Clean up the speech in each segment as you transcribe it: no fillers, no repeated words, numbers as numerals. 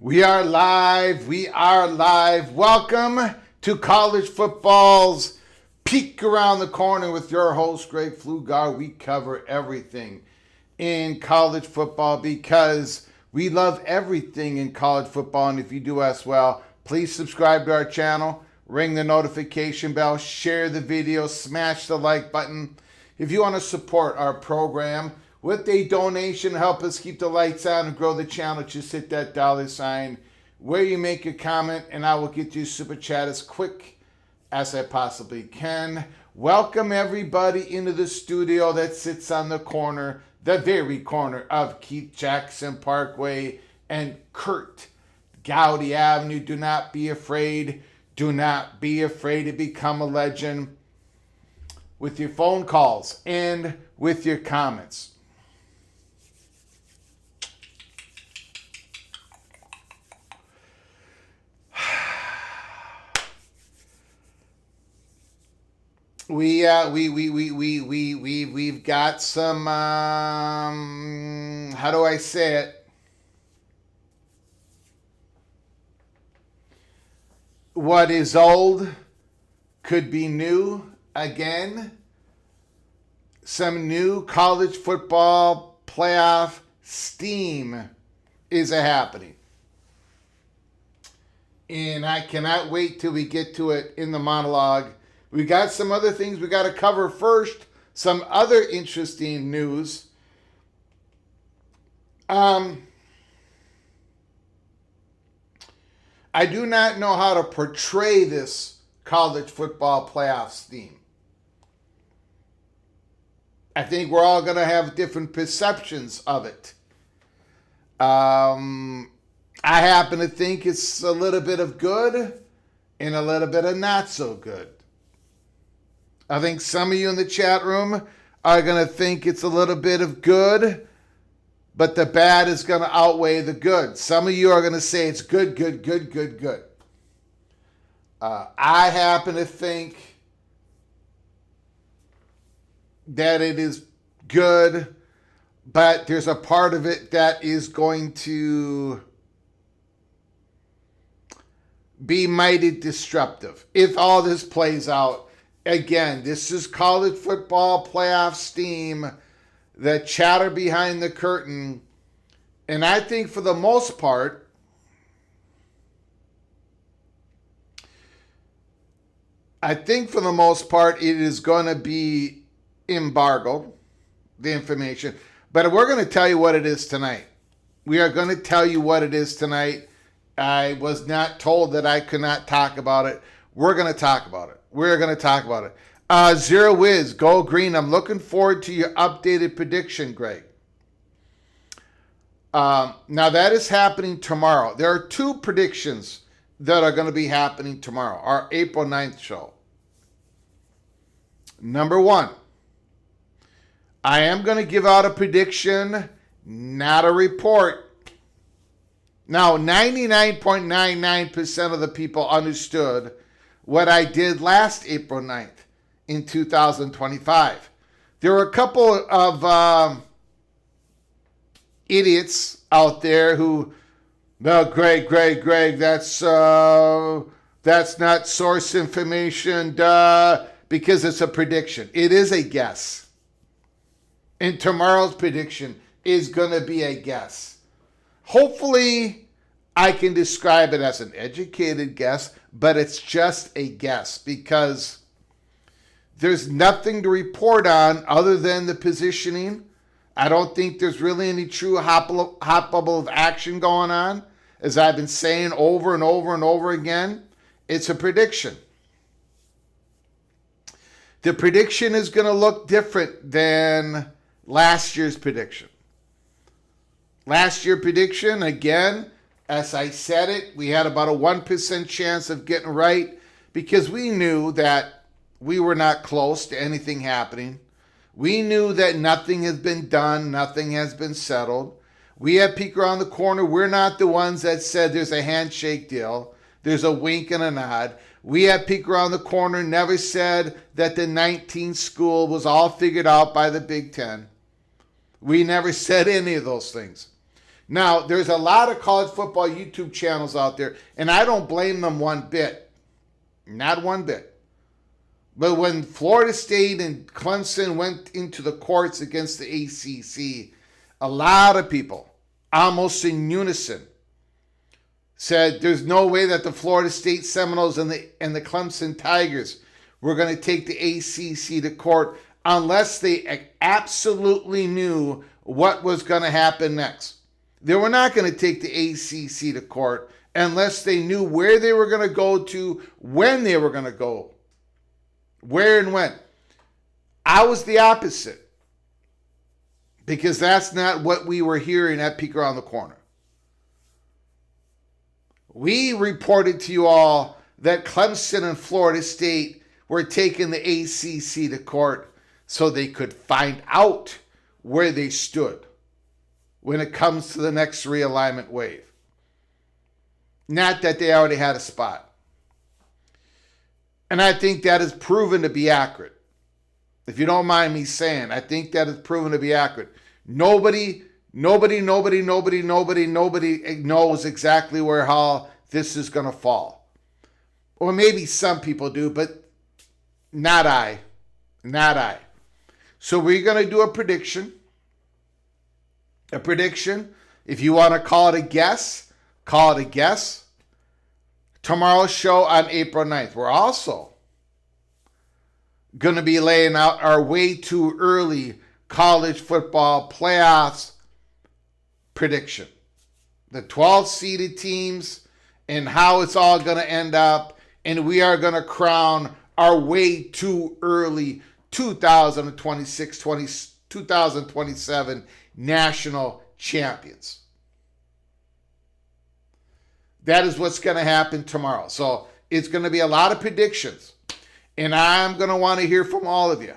We are live. We are live. Welcome to college football's peek around the corner with your host, Greg Pflugar. We cover everything in college football because we love everything in college football. And if you do as well, please subscribe to our channel, ring the notification bell, share the video, smash the like button. If you want to support our program with a donation, help us keep the lights on and grow the channel, just hit that $ where you make a comment, and I will get you super chat as quick as I possibly can. Welcome everybody into the studio that sits on the corner, the very corner of Keith Jackson Parkway and Kurt Gowdy Avenue. Do not be afraid. Do not be afraid to become a legend with your phone calls and with your comments. We've got some, how do I say it? What is old could be new again. Some new college football playoff steam is happening. And I cannot wait till we get to it in the monologue. We got some other things we got to cover first. Some other interesting news. I do not know how to portray this college football playoffs theme. I think we're all going to have different perceptions of it. I happen to think it's a little bit of good and a little bit of not so good. I think some of you in the chat room are going to think it's a little bit of good, but the bad is going to outweigh the good. Some of you are going to say it's good, good, good, good, good. I happen to think that it is good, but there's a part of it that is going to be mighty disruptive if all this plays out. Again, this is college football playoff steam, the chatter behind the curtain. And I think for the most part, it is going to be embargoed, the information. But we're going to tell you what it is tonight. We are going to tell you what it is tonight. I was not told that I could not talk about it. We're going to talk about it. We're going to talk about it. Zero Wiz, go green. I'm looking forward to your updated prediction, Greg. Now that is happening tomorrow. There are two predictions that are going to be happening tomorrow, our April 9th show. Number one, I am going to give out a prediction, not a report. Now, 99.99% of the people understood what I did last April 9th in 2025. There were a couple of idiots out there who, no, Greg, that's not source information, because it's a prediction. It is a guess. And tomorrow's prediction is going to be a guess. Hopefully, I can describe it as an educated guess, but it's just a guess because there's nothing to report on other than the positioning. I don't think there's really any true hot bubble of action going on. As I've been saying over and over and over again, it's a prediction. The prediction is going to look different than last year's prediction. Last year's prediction, again, as I said it, we had about a 1% chance of getting right because we knew that we were not close to anything happening. We knew that nothing has been done, nothing has been settled. We had peek around the corner. We're not the ones that said there's a handshake deal. There's a wink and a nod. We had peek around the corner, never said that the 19th school was all figured out by the Big Ten. We never said any of those things. Now, there's a lot of college football YouTube channels out there, and I don't blame them one bit. Not one bit. But when Florida State and Clemson went into the courts against the ACC, a lot of people, almost in unison, said there's no way that the Florida State Seminoles and the Clemson Tigers were going to take the ACC to court unless they absolutely knew what was going to happen next. They were not going to take the ACC to court unless they knew where they were going to go to, when they were going to go, where and when. I was the opposite because that's not what we were hearing at Peek Around the Corner. We reported to you all that Clemson and Florida State were taking the ACC to court so they could find out where they stood when it comes to the next realignment wave. Not that they already had a spot. And I think that is proven to be accurate. If you don't mind me saying, I think that is proven to be accurate. Nobody knows exactly how this is going to fall. Or maybe some people do, but not I. Not I. So we're going to do a prediction. A prediction. If you want to call it a guess, call it a guess. Tomorrow's show on April 9th. We're also going to be laying out our way too early college football playoffs prediction. The 12 seeded teams and how it's all going to end up. And we are going to crown our way too early 2026-2027 national champions. That is what's going to happen tomorrow. So It's going to be a lot of predictions. And I'm going to want to hear from all of you.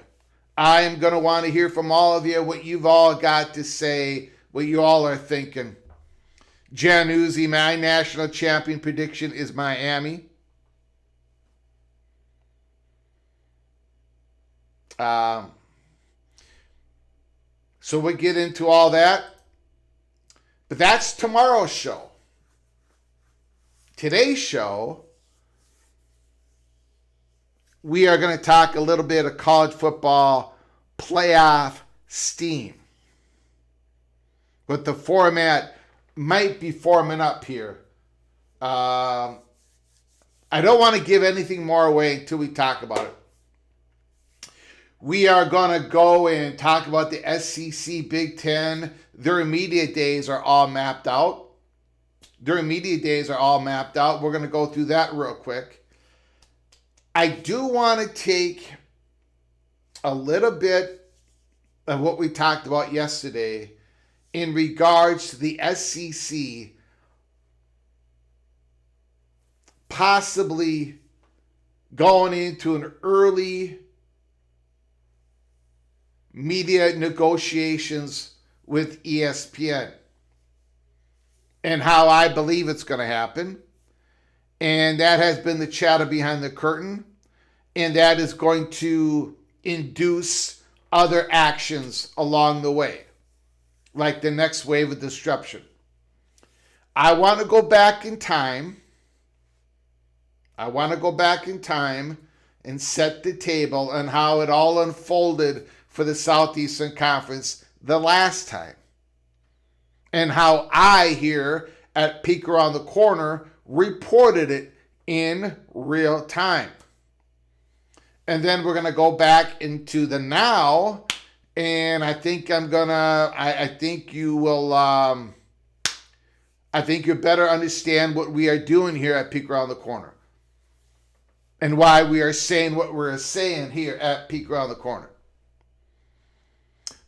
I am going to want to hear from all of you what you've all got to say, what you all are thinking. Januzzi, my national champion prediction is Miami. So we'll get into all that. But that's tomorrow's show. Today's show, we are going to talk a little bit of college football playoff steam. But the format might be forming up here. I don't want to give anything more away until we talk about it. We are going to go and talk about the SEC, Big Ten. Their immediate days are all mapped out. We're going to go through that real quick. I do want to take a little bit of what we talked about yesterday in regards to the SEC possibly going into an early media negotiations with ESPN and how I believe it's going to happen. And that has been the chatter behind the curtain. And that is going to induce other actions along the way, like the next wave of disruption. I want to go back in time. And set the table on how it all unfolded for the Southeastern Conference the last time. And how I here at Peek Around the Corner reported it in real time. And then we're going to go back into the now. And I think I think you will, I think you better understand what we are doing here at Peek Around the Corner. And why we are saying what we're saying here at Peek Around the Corner.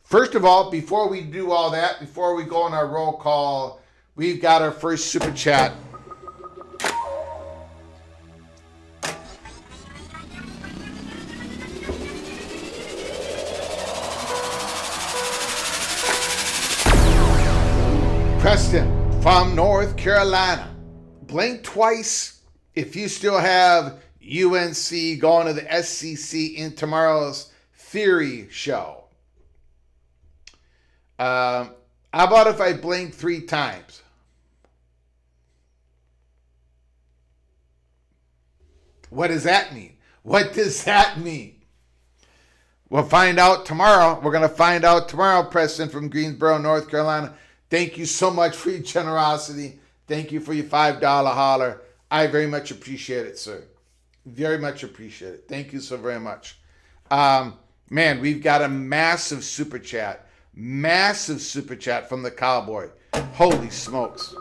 First of all, before we do all that, before we go on our roll call, we've got our first super chat. Preston from North Carolina. Blink twice if you still have UNC going to the SEC in tomorrow's Theory show. How about if I blink 3 times? What does that mean? We'll find out tomorrow. We're going to find out tomorrow, Preston from Greensboro, North Carolina. Thank you so much for your generosity. Thank you for your $5 holler. I very much appreciate it, sir. Very much appreciate it. Thank you so very much. Man, we've got a massive super chat. Massive super chat from the Cowboy. Holy smokes.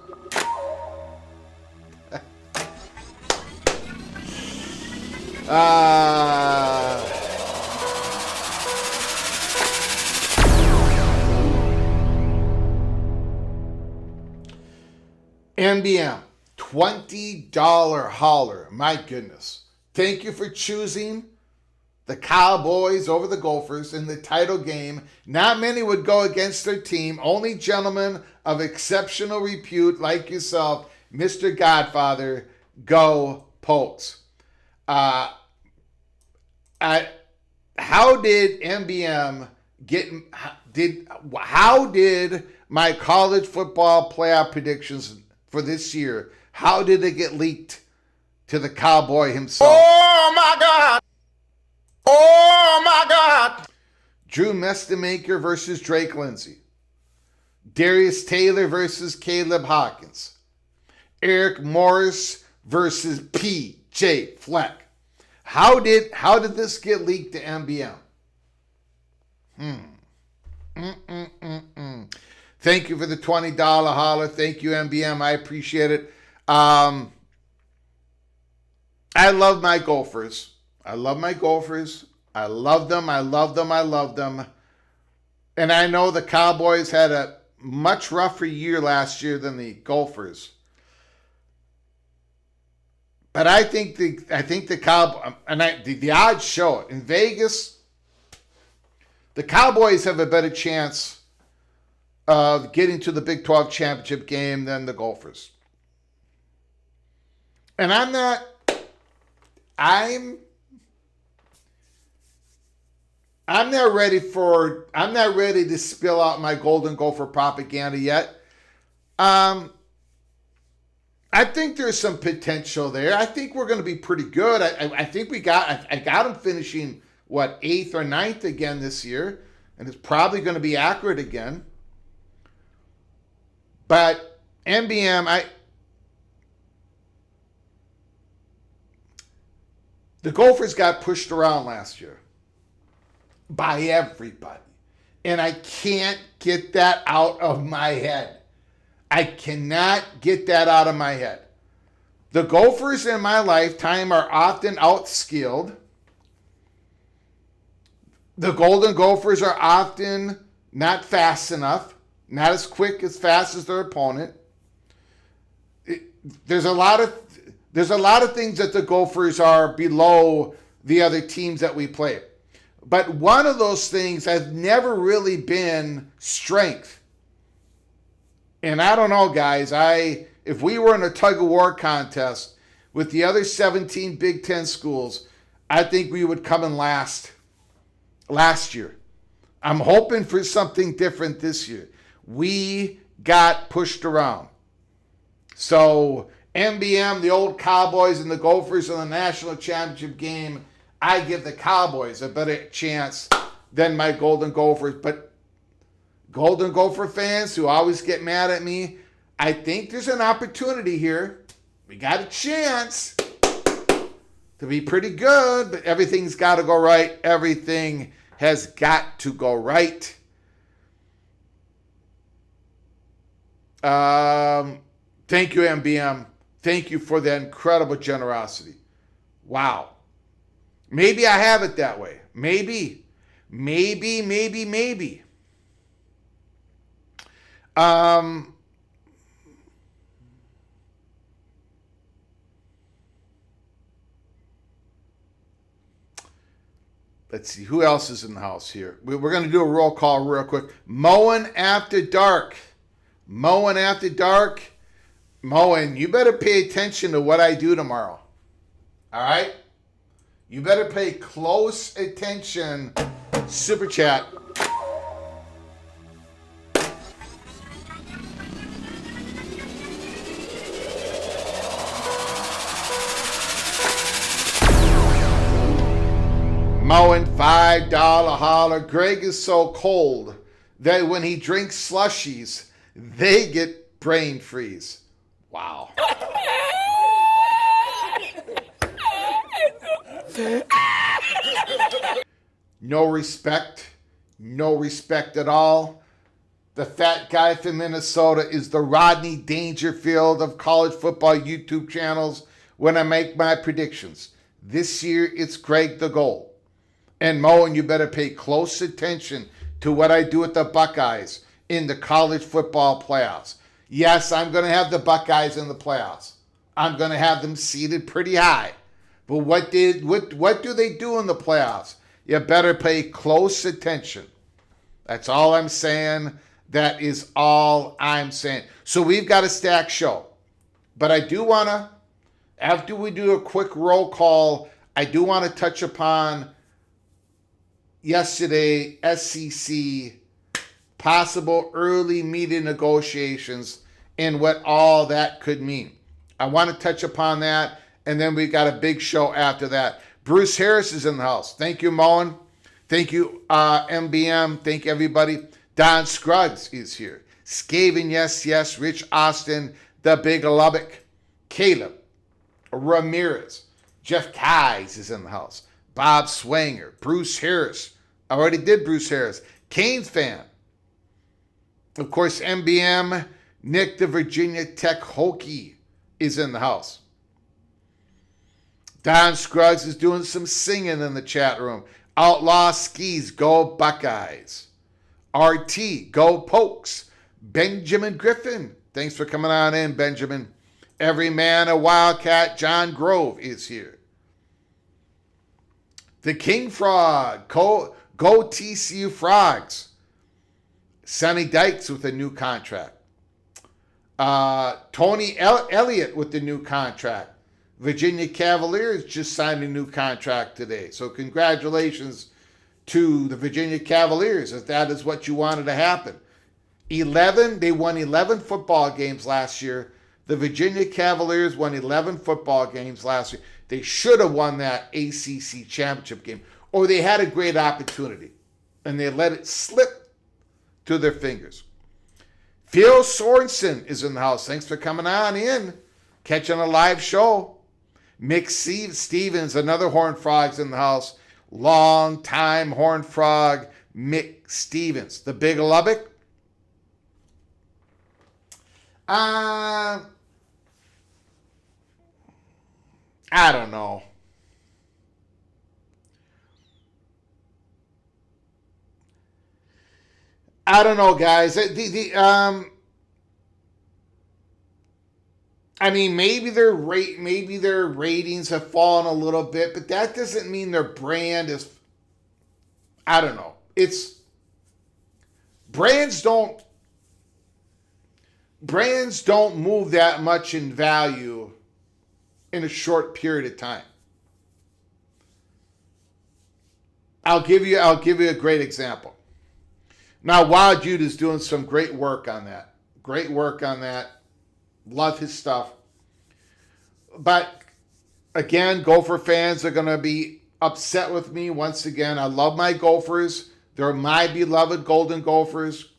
NBM, $20 holler. My goodness. Thank you for choosing the Cowboys over the Gophers in the title game. Not many would go against their team. Only gentlemen of exceptional repute like yourself, Mr. Godfather, go Pokes. How did NBM how did my college football playoff predictions for this year, how did it get leaked to the Cowboy himself? Oh my God! Oh my God! Drew Mestamaker versus Drake Lindsay. Darius Taylor versus Caleb Hawkins. Eric Morris versus P.J. Fleck. How did this get leaked to NBM? Thank you for the $20 holler. Thank you, NBM. I appreciate it. I love my Gophers. I love them. And I know the Cowboys had a much rougher year last year than the Gophers. But I think the Cowboys, and the odds show it in Vegas. The Cowboys have a better chance of getting to the Big 12 championship game than the Gophers. And I'm not ready to spill out my Golden Gopher propaganda yet. I think there's some potential there. I think we're going to be pretty good. I think I got them finishing, 8th or 9th again this year, and it's probably going to be accurate again. But NBM, the Gophers got pushed around last year by everybody, and I can't get that out of my head. I cannot get that out of my head. The Gophers in my lifetime are often outskilled. The Golden Gophers are often not fast enough, not as quick, as fast as their opponent. There's a lot of things that the Gophers are below the other teams that we play. But one of those things has never really been strength. And I don't know, guys. If we were in a tug-of-war contest with the other 17 Big Ten schools, I think we would come in last year. I'm hoping for something different this year. We got pushed around. So NBM, the old Cowboys, and the Gophers in the national championship game, I give the Cowboys a better chance than my Golden Gophers. But Golden Gopher fans who always get mad at me, I think there's an opportunity here. We got a chance to be pretty good, but everything's got to go right. Everything has got to go right. Thank you, MBM. Thank you for that incredible generosity. Wow. Maybe I have it that way. Maybe. Let's see, who else is in the house here? We're going to do a roll call real quick. Mowing After Dark. Mowing, you better pay attention to what I do tomorrow. All right? You better pay close attention. Super chat. Mowing $5 holler. Greg is so cold that when he drinks slushies, they get brain freeze. Wow. No respect. No respect at all. The fat guy from Minnesota is the Rodney Dangerfield of college football YouTube channels when I make my predictions. This year, it's Greg the Goal. And Mo, and you better pay close attention to what I do with the Buckeyes in the college football playoffs. Yes, I'm going to have the Buckeyes in the playoffs. I'm going to have them seated pretty high. But what do they do in the playoffs? You better pay close attention. That's all I'm saying. That is all I'm saying. So we've got a stacked show. But I do want to, after we do a quick roll call, I do want to touch upon yesterday, SEC, possible early meeting negotiations and what all that could mean. I want to touch upon that, and then we got a big show after that. Bruce Harris is in the house. Thank you, Mullen. Thank you, MBM. Thank you, everybody. Don Scruggs is here. Skaven, yes. Rich Austin, the Big Lubbock. Caleb Ramirez. Jeff Keyes is in the house. Bob Swanger. Bruce Harris. I already did Bruce Harris. Canes fan. Of course, MBM. Nick, the Virginia Tech Hokie, is in the house. Don Scruggs is doing some singing in the chat room. Outlaw Skis, go Buckeyes. RT, go Pokes. Benjamin Griffin, thanks for coming on in, Benjamin. Every man a Wildcat, John Grove is here. The King Frog, Go TCU Frogs. Sonny Dykes with a new contract. Tony Elliott with the new contract. Virginia Cavaliers just signed a new contract today. So congratulations to the Virginia Cavaliers if that is what you wanted to happen. They won 11 football games last year. The Virginia Cavaliers won 11 football games last year. They should have won that ACC championship game, or they had a great opportunity, and they let it slip through their fingers. Phil Sorensen is in the house. Thanks for coming on in, catching a live show. Mick Stevens, another Horned Frog's in the house. Long-time Horned Frog, Mick Stevens. The Big Lubbock. I don't know. I don't know, guys. I mean, maybe their ratings have fallen a little bit, but that doesn't mean their brand is. I don't know. Brands don't move that much in value in a short period of time. I'll give you a great example. Now, Wild Jude is doing some great work on that. Love his stuff. But again, Gopher fans are going to be upset with me once again. I love my Gophers. They're my beloved Golden Gophers.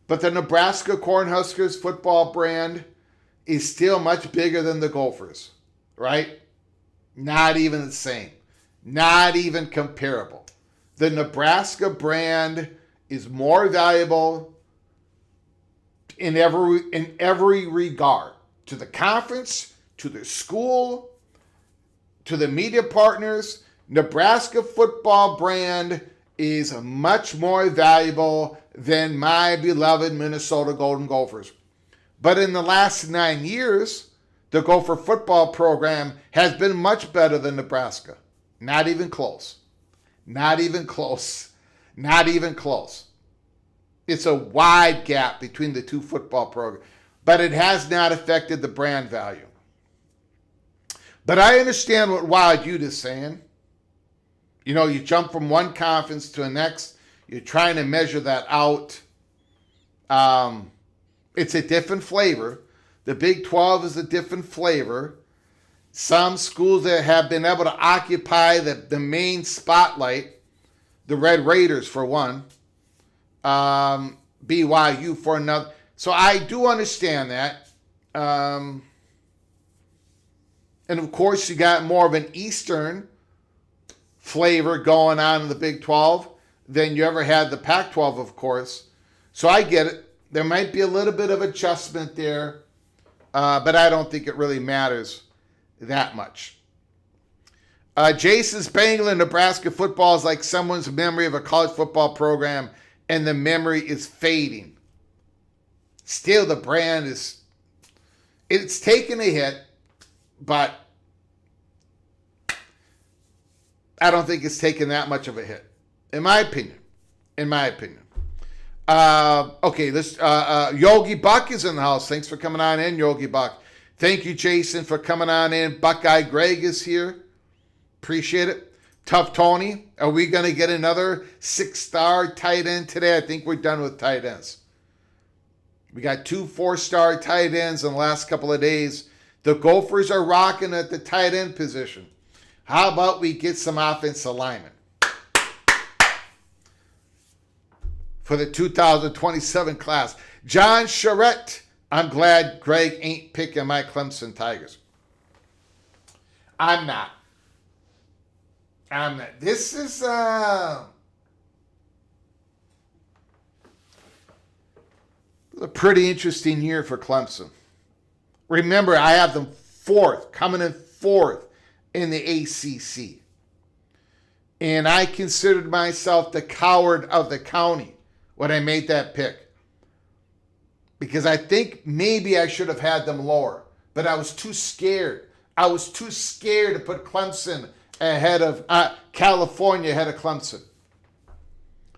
But the Nebraska Cornhuskers football brand is still much bigger than the Gophers, right? Not even the same. Not even comparable. The Nebraska brand is more valuable in every regard, to the conference, to the school, to the media partners. Nebraska football brand is much more valuable than my beloved Minnesota Golden Gophers. But in the last 9 years, the Gopher football program has been much better than Nebraska. Not even close. Not even close. Not even close. It's a wide gap between the two football programs, but it has not affected the brand value. But I understand what Wild Ute is saying. You know, you jump from one conference to the next. You're trying to measure that out. It's a different flavor. The Big 12 is a different flavor. Some schools that have been able to occupy the main spotlight, the Red Raiders for one, BYU for another. So I do understand that. And of course, you got more of an Eastern flavor going on in the Big 12 than you ever had the Pac-12, of course. So I get it. There might be a little bit of adjustment there, but I don't think it really matters that much. Jason Spangler, Nebraska football is like someone's memory of a college football program, and the memory is fading. Still, the brand it's taken a hit, but I don't think it's taken that much of a hit, in my opinion. Okay, this Yogi Buck is in the house. Thanks for coming on in, Yogi Buck. Thank you, Jason, for coming on in. Buckeye Greg is here. Appreciate it. Tough Tony, are we going to get another 6-star tight end today? I think we're done with tight ends. We got 2 4-star tight ends in the last couple of days. The Gophers are rocking at the tight end position. How about we get some offensive linemen for the 2027 class? John Charette, I'm glad Greg ain't picking my Clemson Tigers. I'm not. This is a pretty interesting year for Clemson. Remember, I have them coming in fourth in the ACC. And I considered myself the coward of the county when I made that pick. Because I think maybe I should have had them lower. but I was too scared. I was too scared to put Clemson ahead of California ahead of Clemson.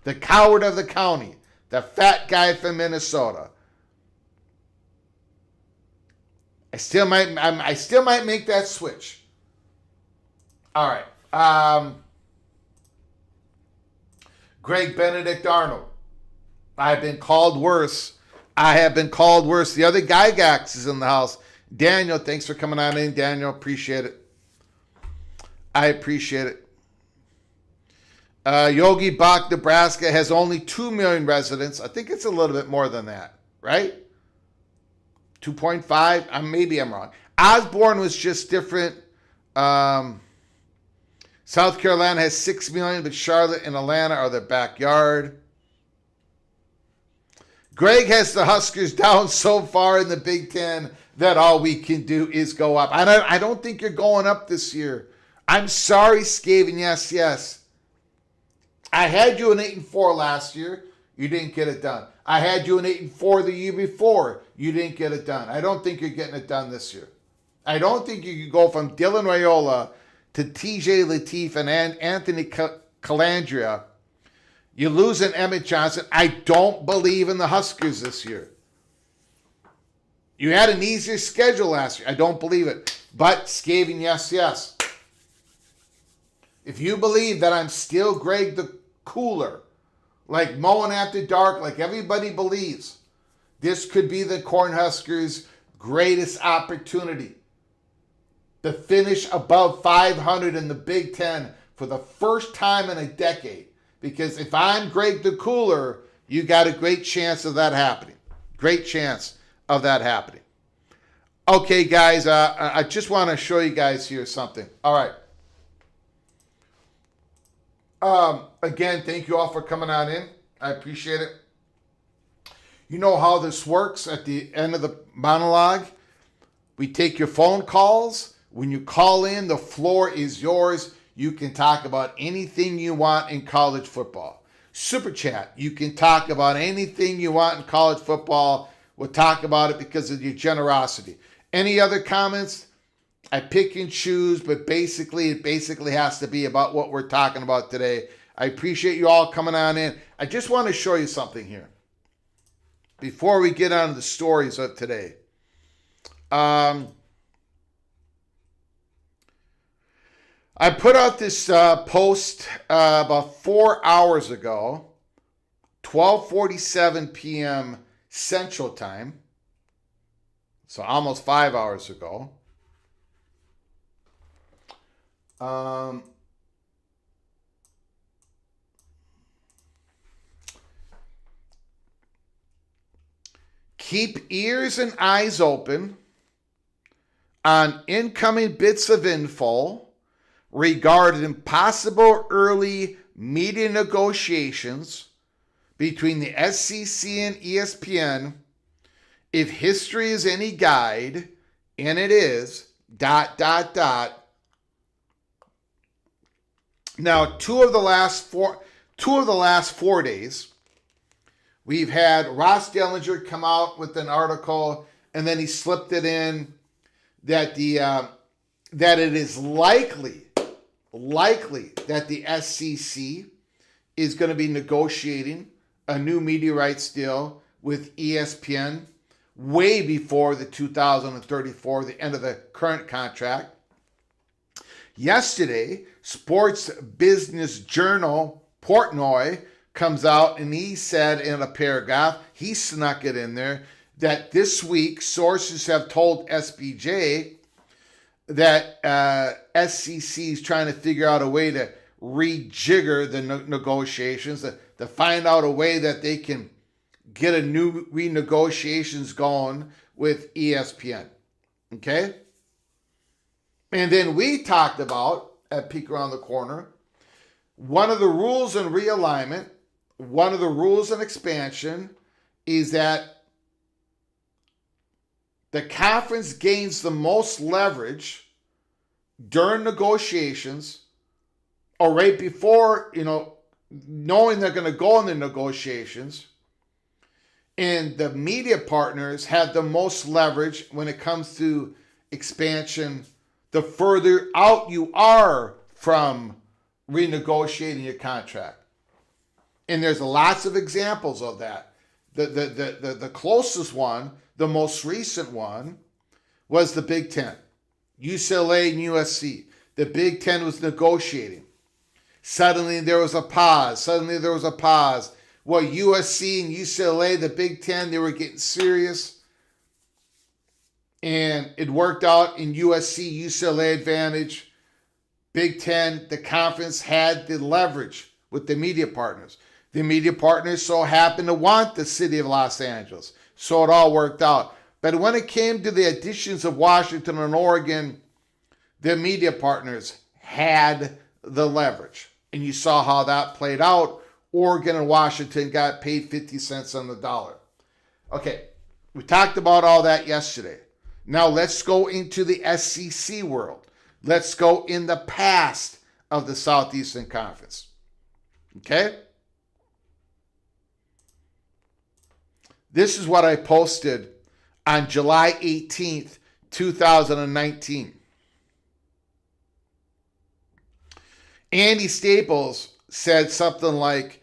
The coward of the county, the fat guy from Minnesota. I still might make that switch. All right. Greg Benedict Arnold. I've been called worse. I have been called worse. The other Gygax is in the house. Daniel, thanks for coming on in. Daniel, appreciate it. I appreciate it. Yogi Bach, Nebraska has only 2 million residents. I think it's a little bit more than that, right? 2.5? Maybe I'm wrong. Osborne was just different. South Carolina has 6 million, but Charlotte and Atlanta are their backyard. Greg has the Huskers down so far in the Big Ten that all we can do is go up. I don't think you're going up this year. I'm sorry, Skaven. Yes. I had you an 8-4 last year. You didn't get it done. I had you an 8-4 the year before. You didn't get it done. I don't think you're getting it done this year. I don't think you can go from Dylan Raiola to TJ Lateef and Anthony Calandria. You lose an Emmett Johnson. I don't believe in the Huskers this year. You had an easier schedule last year. I don't believe it. But, Skaven, yes. If you believe that I'm still Greg the Cooler, like Mowing After Dark, like everybody believes, this could be the Cornhuskers' greatest opportunity to finish above 500 in the Big Ten for the first time in a decade. Because if I'm Greg the Cooler, you got a great chance of that happening. Great chance of that happening. Okay, guys, I just want to show you guys here something. All right. Again, thank you all for coming on in. I appreciate it. You know how this works at the end of the monologue. We take your phone calls. When you call in, the floor is yours. You can talk about anything you want in college football. Super Chat, you can talk about anything you want in college football. We'll talk about it because of your generosity. Any other comments? I pick and choose, but it basically has to be about what we're talking about today. I appreciate you all coming on in. I just want to show you something here before we get on to the stories of today. I put out this post about 4 hours ago, 12:47 p.m. Central Time, so almost 5 hours ago. Keep ears and eyes open on incoming bits of info regarding possible early media negotiations between the SEC and ESPN. If history is any guide, and it is, ... Now, two of the last 4 days, we've had Ross Dellinger come out with an article, and then he slipped it in that that it is likely that the SEC is going to be negotiating a new media rights deal with ESPN way before the 2034, the end of the current contract. Yesterday, Sports Business Journal Portnoy comes out and he said in a paragraph, he snuck it in there, that this week sources have told SBJ that SEC is trying to figure out a way to rejigger the negotiations, to find out a way that they can get a new renegotiations going with ESPN. Okay? And then we talked about, at Peek Around the Corner, one of the rules in realignment, one of the rules in expansion is that the conference gains the most leverage during negotiations or right before, knowing they're going to go in the negotiations. And the media partners have the most leverage when it comes to expansion, the further out you are from renegotiating your contract. And there's lots of examples of that. The closest one, the most recent one, was the Big Ten. UCLA and USC. The Big Ten was negotiating. Suddenly there was a pause. Well, USC and UCLA, the Big Ten, they were getting serious. And it worked out in USC, UCLA advantage. Big Ten, the conference had the leverage with the media partners. The media partners so happened to want the city of Los Angeles. So it all worked out. But when it came to the additions of Washington and Oregon, the media partners had the leverage. And you saw how that played out. Oregon and Washington got paid 50 cents on the dollar. Okay, we talked about all that yesterday. Now let's go into the SEC world. Let's go in the past of the Southeastern Conference. Okay? This is what I posted on July 18th, 2019. Andy Staples said something like,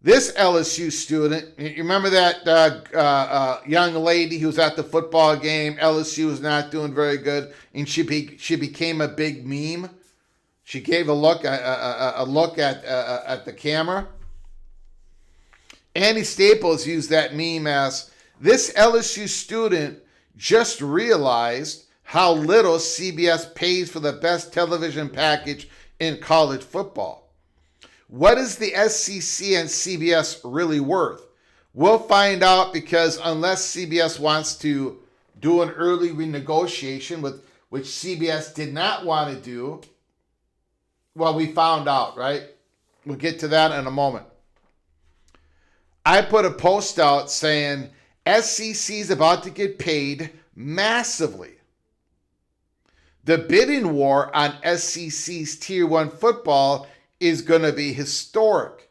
this LSU student, you remember that young lady who was at the football game, LSU was not doing very good, and she became a big meme. She gave a look at the camera. Andy Staples used that meme as, this LSU student just realized how little CBS pays for the best television package in college football. What is the SEC and CBS really worth? We'll find out, because unless CBS wants to do an early renegotiation, which CBS did not want to do, well, we found out, right? We'll get to that in a moment. I put a post out saying SEC is about to get paid massively. The bidding war on SEC's Tier 1 football is going to be historic.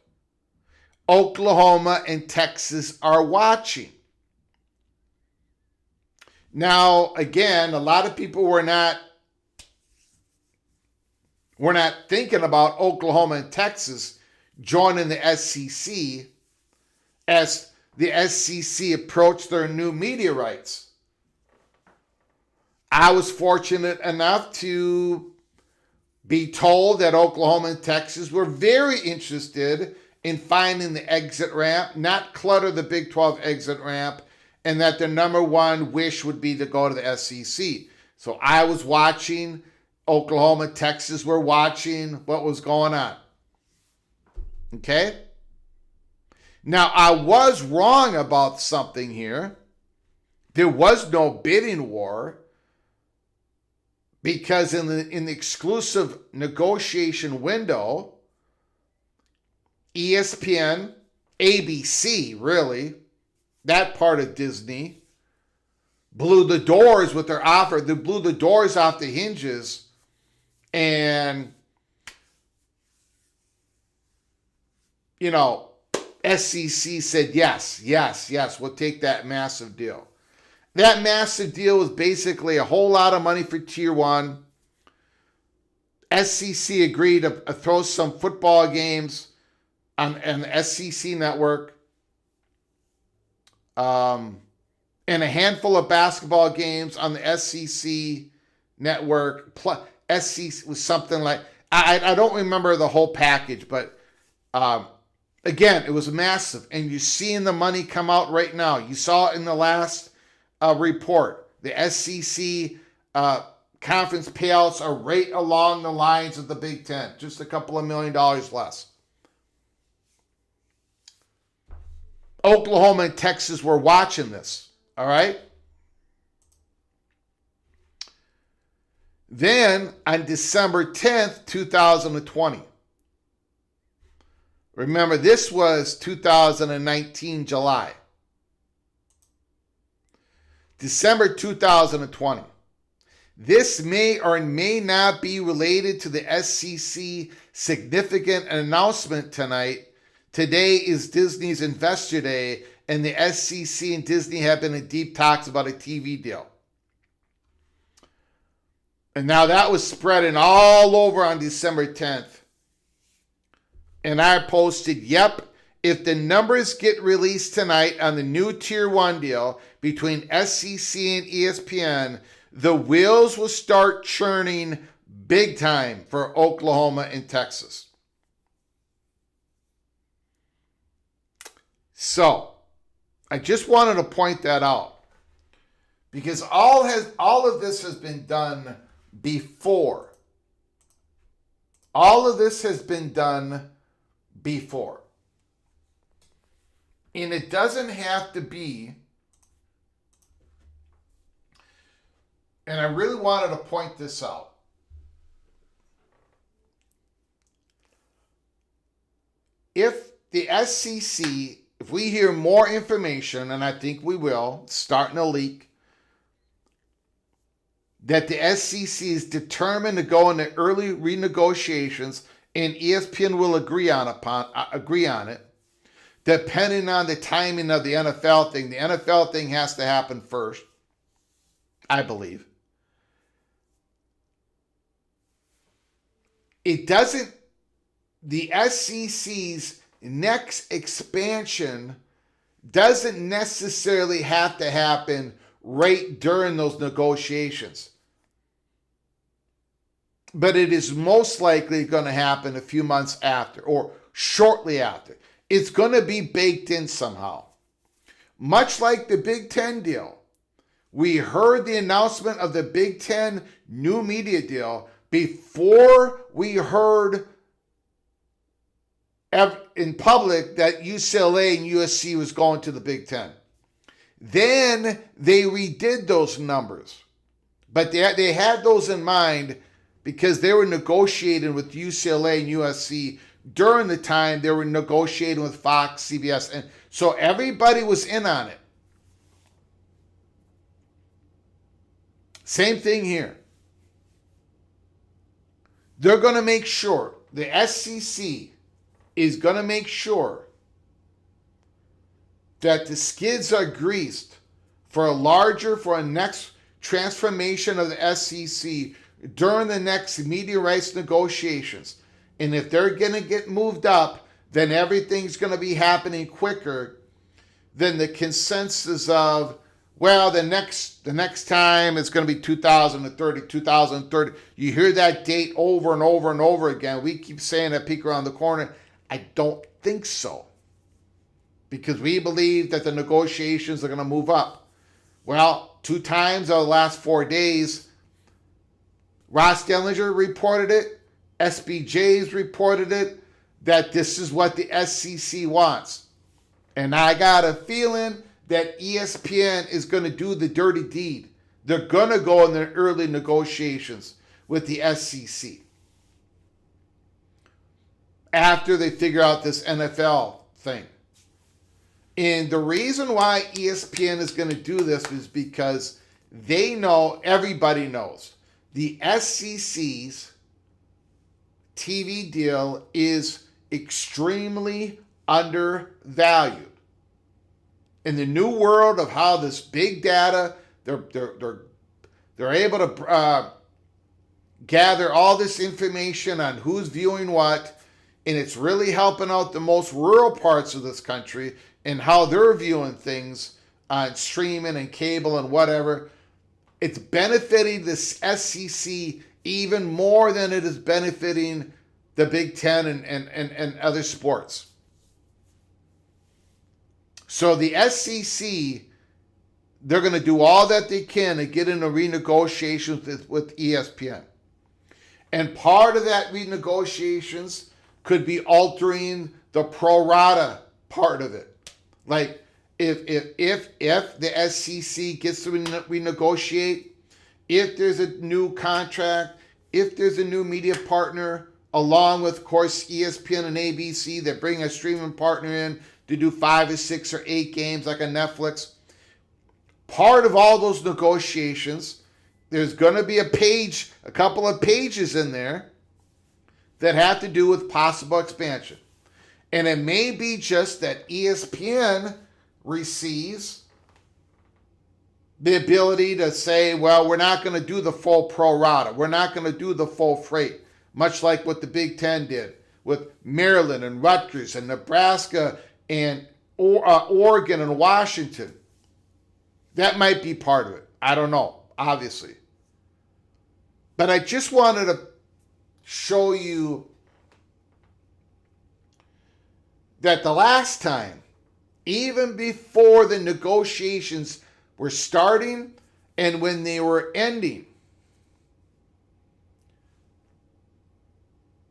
Oklahoma and Texas are watching. Now, again, a lot of people were not thinking about Oklahoma and Texas joining the SEC as the SEC approached their new media rights. I was fortunate enough to be told that Oklahoma and Texas were very interested in finding the exit ramp, not clutter the Big 12 exit ramp, and that their number one wish would be to go to the SEC. So I was watching. Oklahoma, Texas were watching what was going on. Okay? Now, I was wrong about something here. There was no bidding war, because in the exclusive negotiation window, ESPN, ABC, really, that part of Disney, blew the doors with their offer. They blew the doors off the hinges, and, SEC said, yes, we'll take that massive deal. That massive deal was basically a whole lot of money for Tier 1. SEC agreed to throw some football games on the SEC network, and a handful of basketball games on the SEC network. Plus, SEC was something like, I don't remember the whole package, but again, it was massive. And you're seeing the money come out right now. You saw it in the last report. The SEC conference payouts are right along the lines of the Big Ten, just a couple of $1 million less. Oklahoma and Texas were watching this, all right? Then on December 10th, 2020, remember this was 2019 July. December 2020. This may or may not be related to the SEC significant announcement tonight. Today is Disney's Investor Day, and the SEC and Disney have been in deep talks about a TV deal. And now that was spreading all over on December 10th. And I posted, yep, if the numbers get released tonight on the new Tier 1 deal between SEC and ESPN, the wheels will start churning big time for Oklahoma and Texas. So, I just wanted to point that out. Because all of this has been done before. All of this has been done before. And it doesn't have to be, and I really wanted to point this out. If the SEC, if we hear more information, and I think we will, it's starting to leak, that the SEC is determined to go into early renegotiations and ESPN will agree on it, depending on the timing of the NFL thing. The NFL thing has to happen first, I believe. It doesn't, the SEC's next expansion doesn't necessarily have to happen right during those negotiations. But it is most likely going to happen a few months after or shortly after. It's going to be baked in somehow. Much like the Big Ten deal. We heard the announcement of the Big Ten new media deal before we heard in public that UCLA and USC was going to the Big Ten. Then they redid those numbers. But they had those in mind because they were negotiating with UCLA and USC during the time they were negotiating with Fox, CBS. And so everybody was in on it. Same thing here. They're going to make sure, the SEC is going to make sure that the skids are greased for a next transformation of the SEC during the next media rights negotiations. And if they're going to get moved up, then everything's going to be happening quicker than the consensus of, well, the next time it's going to be 2030. You hear that date over and over and over again. We keep saying that peek around the corner. I don't think so. Because we believe that the negotiations are going to move up. Well, 2 times over the last 4 days, Ross Dellinger reported it, SBJ's reported it, that this is what the SEC wants. And I got a feeling that ESPN is going to do the dirty deed. They're going to go in the early negotiations with the SEC after they figure out this NFL thing. And the reason why ESPN is going to do this is because they know, everybody knows, the SEC's TV deal is extremely undervalued. In the new world of how this big data, they're able to gather all this information on who's viewing what, and it's really helping out the most rural parts of this country and how they're viewing things on streaming and cable and whatever. It's benefiting the SEC even more than it is benefiting the Big Ten and other sports. So the SEC, they're going to do all that they can to get into renegotiations with ESPN. And part of that renegotiations could be altering the pro rata part of it. Like, if the SEC gets to renegotiate, if there's a new contract, if there's a new media partner, along with, of course, ESPN and ABC that bring a streaming partner in to do 5 or 6 or 8 games like a Netflix, part of all those negotiations, there's going to be a couple of pages in there that have to do with possible expansion. And it may be just that ESPN receives the ability to say, well, we're not going to do the full pro rata. We're not going to do the full freight, much like what the Big Ten did with Maryland and Rutgers and Nebraska and Oregon and Washington. That might be part of it. I don't know, obviously. But I just wanted to show you that the last time, even before the negotiations were starting and when they were ending,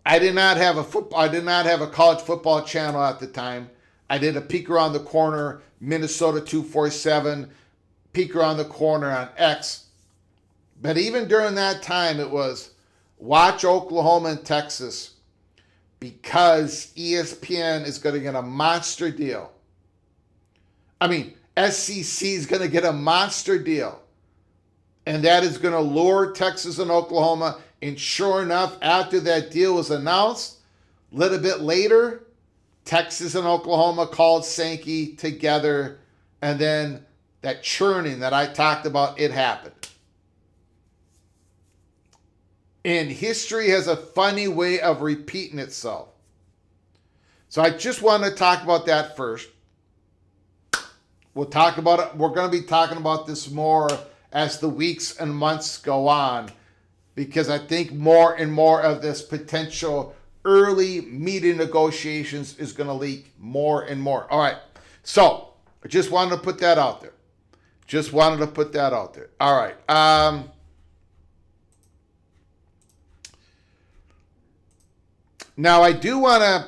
I did not have a college football channel at the time. I did a Peek Around the Corner, Minnesota 247, Peek Around the Corner on X. But even during that time, it was watch Oklahoma and Texas because ESPN is going to get a monster deal. I mean, SEC is going to get a monster deal. And that is going to lure Texas and Oklahoma. And sure enough, after that deal was announced, a little bit later, Texas and Oklahoma called Sankey together. And then that churning that I talked about, it happened. And history has a funny way of repeating itself. So I just want to talk about that first. We'll talk about it. We're going to be talking about this more as the weeks and months go on, because I think more and more of this potential early meeting negotiations is going to leak more and more. All right. So I just wanted to put that out there. All right. Now I do want to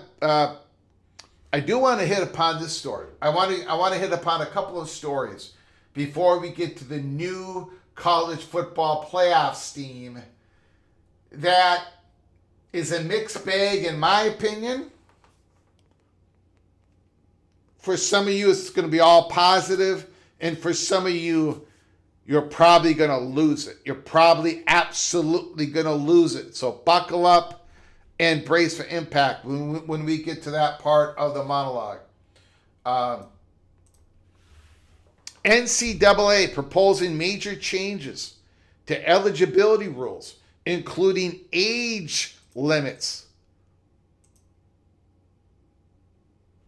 hit upon this story. I want to hit upon a couple of stories before we get to the new college football playoff steam that is a mixed bag in my opinion. For some of you, it's going to be all positive, and for some of you, you're probably going to lose it. You're probably absolutely going to lose it. So buckle up and brace for impact when we get to that part of the monologue. NCAA proposing major changes to eligibility rules, including age limits.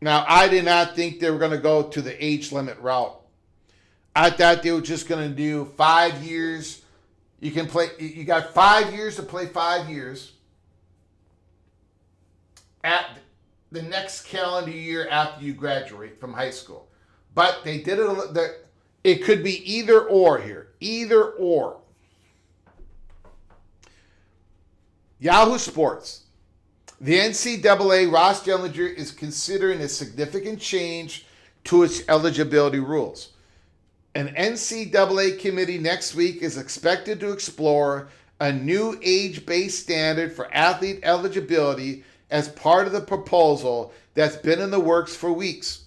Now, I did not think they were going to go to the age limit route. I thought they were just going to do 5 years. You can play. You got 5 years to play 5 years. At the next calendar year after you graduate from high school. But they did it, it could be either or here. Either or. Yahoo Sports. The NCAA, Ross Dellinger, is considering a significant change to its eligibility rules. An NCAA committee next week is expected to explore a new age-based standard for athlete eligibility as part of the proposal that's been in the works for weeks,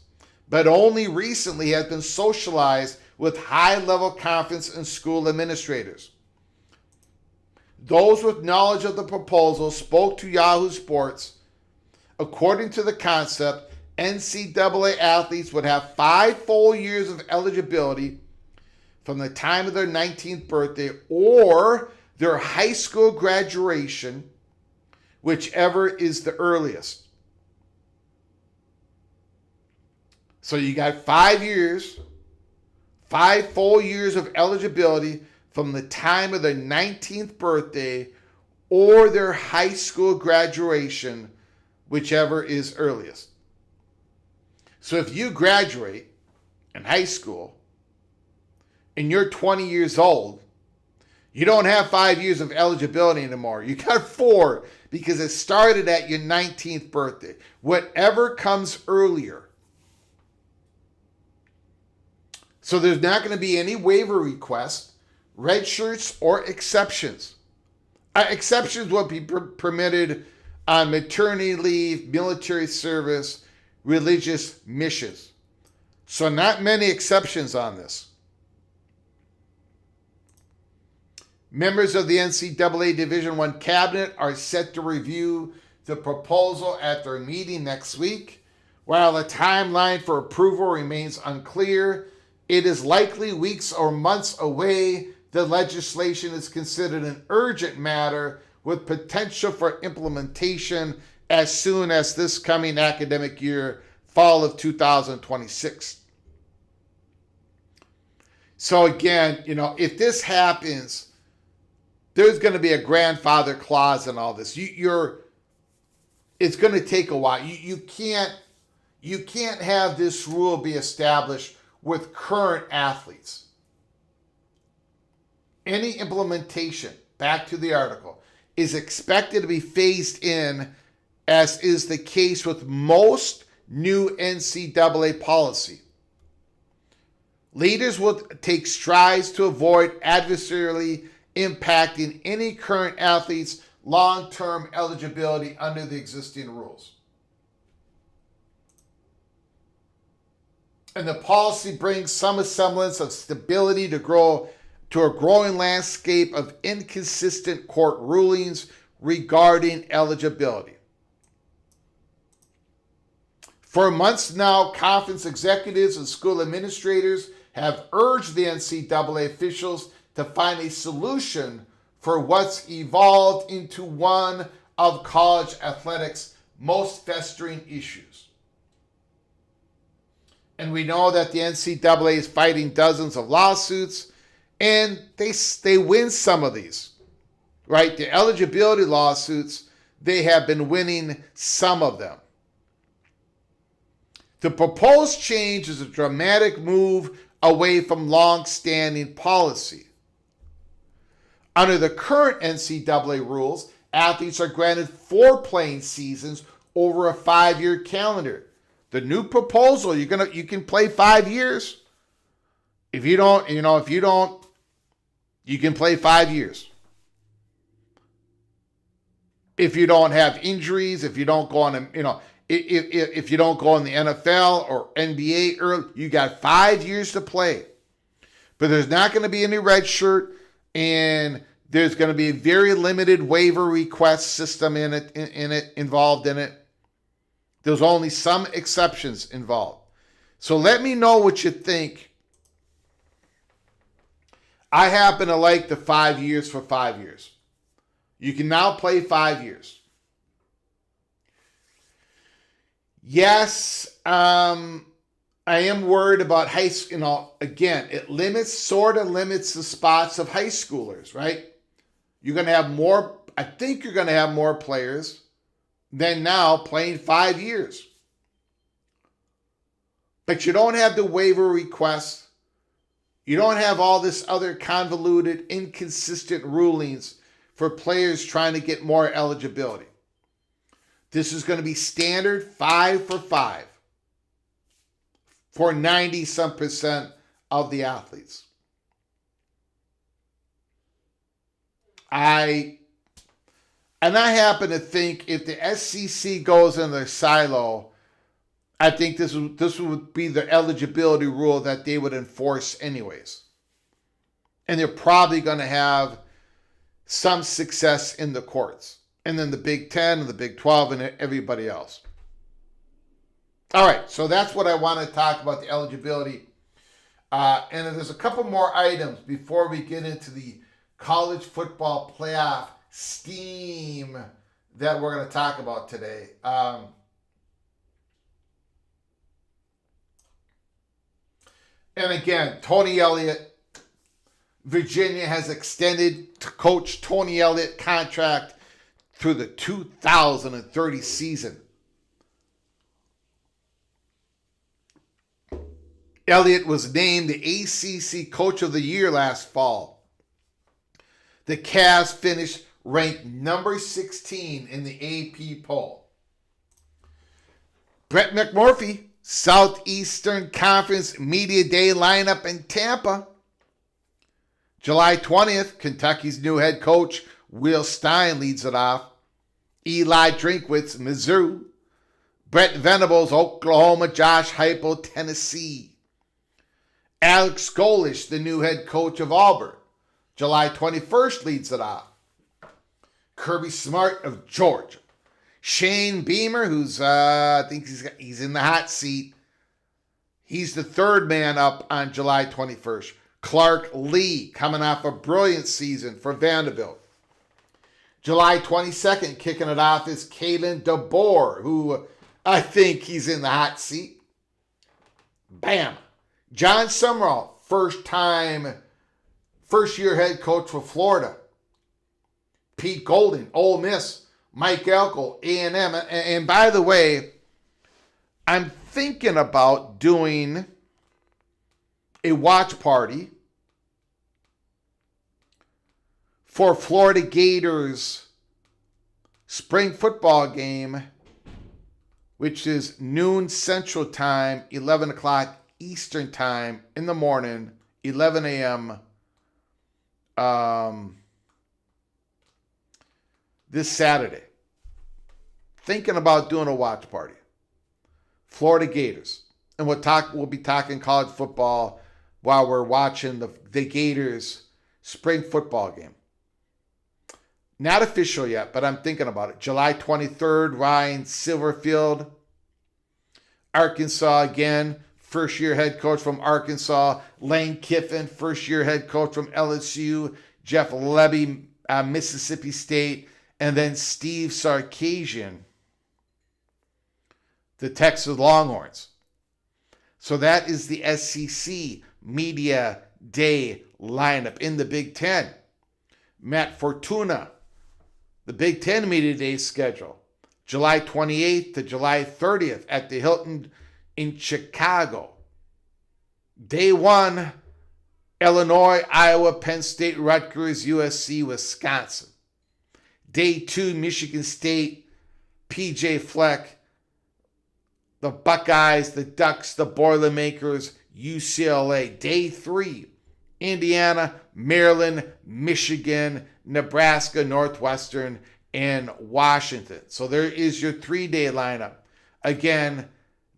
but only recently has been socialized with high-level conference and school administrators. Those with knowledge of the proposal spoke to Yahoo Sports. According to the concept, NCAA athletes would have 5 full years of eligibility from the time of their 19th birthday or their high school graduation, whichever is the earliest. So you got 5 years, 5 full years of eligibility from the time of their 19th birthday or their high school graduation, whichever is earliest. So if you graduate in high school and you're 20 years old, you don't have 5 years of eligibility anymore. You got 4 because it started at your 19th birthday. Whatever comes earlier. So there's not going to be any waiver requests, red shirts, or exceptions. Exceptions will be permitted on maternity leave, military service, religious missions. So not many exceptions on this. Members of the NCAA Division I cabinet are set to review the proposal at their meeting next week. While the timeline for approval remains unclear, It is likely weeks or months away. The legislation is considered an urgent matter with potential for implementation as soon as this coming academic year, fall of 2026. So again, if this happens, there's going to be a grandfather clause in all this. It's going to take a while. You can't have this rule be established with current athletes. Any implementation, back to the article, is expected to be phased in, as is the case with most new NCAA policy. Leaders will take strides to avoid adversarially impacting any current athlete's long-term eligibility under the existing rules. And the policy brings some semblance of stability to a growing landscape of inconsistent court rulings regarding eligibility. For months now, conference executives and school administrators have urged the NCAA officials to find a solution for what's evolved into one of college athletics' most festering issues. And we know that the NCAA is fighting dozens of lawsuits, and they win some of these, right? The eligibility lawsuits, they have been winning some of them. The proposed change is a dramatic move away from long-standing policy. Under the current NCAA rules, athletes are granted 4 playing seasons over a 5-year calendar. The new proposal, you can play 5 years. If you don't, you can play 5 years. If you don't have injuries, if you don't go on, if you don't go in the NFL or NBA early, you got 5 years to play. But there's not going to be any red shirt, and there's going to be a very limited waiver request system involved in it. There's only some exceptions involved. So let me know what you think. I happen to like the 5 years for 5 years. You can now play 5 years. Yes, I am worried about high school. Again, it sort of limits the spots of high schoolers, right? You're going to have more, I think you're going to have more players than now playing 5 years. But you don't have the waiver request. You don't have all this other convoluted, inconsistent rulings for players trying to get more eligibility. This is going to be standard 5 for 5 for 90% of the athletes. I happen to think if the SEC goes in their silo, I think this would be the eligibility rule that they would enforce anyways. And they're probably going to have some success in the courts. And then the Big Ten and the Big 12 and everybody else. All right, so that's what I want to talk about, the eligibility. And there's a couple more items before we get into the college football playoff scheme that we're going to talk about today. And again, Tony Elliott, Virginia has extended Coach Tony Elliott contract through the 2030 season. Elliott was named the ACC Coach of the Year last fall. The Cavs finished ranked number 16 in the AP poll. Brett McMurphy, Southeastern Conference Media Day lineup in Tampa. July 20th, Kentucky's new head coach, Will Stein, leads it off. Eli Drinkwitz, Mizzou. Brett Venables, Oklahoma. Josh Heupel, Tennessee. Alex Golish, the new head coach of Auburn. July 21st, leads it off. Kirby Smart of Georgia. Shane Beamer, who's I think he's in the hot seat. He's the third man up on July 21st. Clark Lee, coming off a brilliant season for Vanderbilt. July 22nd, kicking it off is Kalen DeBoer, who I think he's in the hot seat. Bam. John Summerall, first year head coach for Florida. Pete Golden, Ole Miss. Mike Elko, A&M. And by the way, I'm thinking about doing a watch party for Florida Gators spring football game, which is noon Central Time, 11 o'clock Eastern Time in the morning, 11 a.m. This Saturday. Thinking about doing a watch party. Florida Gators. And we'll be talking college football while we're watching the Gators spring football game. Not official yet, but I'm thinking about it. July 23rd, Ryan Silverfield, Arkansas again, first-year head coach from Arkansas. Lane Kiffin, first-year head coach from LSU. Jeff Lebby, Mississippi State. And then Steve Sarkisian, the Texas Longhorns. So that is the SEC Media Day lineup. In the Big Ten, Matt Fortuna, the Big Ten Media Day schedule, July 28th to July 30th at the Hilton in Chicago. Day 1, Illinois, Iowa, Penn State, Rutgers, USC, Wisconsin. Day 2, Michigan State, PJ Fleck, the Buckeyes, the Ducks, the Boilermakers, UCLA. Day 3, Indiana, Maryland, Michigan, Nebraska, Northwestern, and Washington. So there is your 3-day lineup. Again,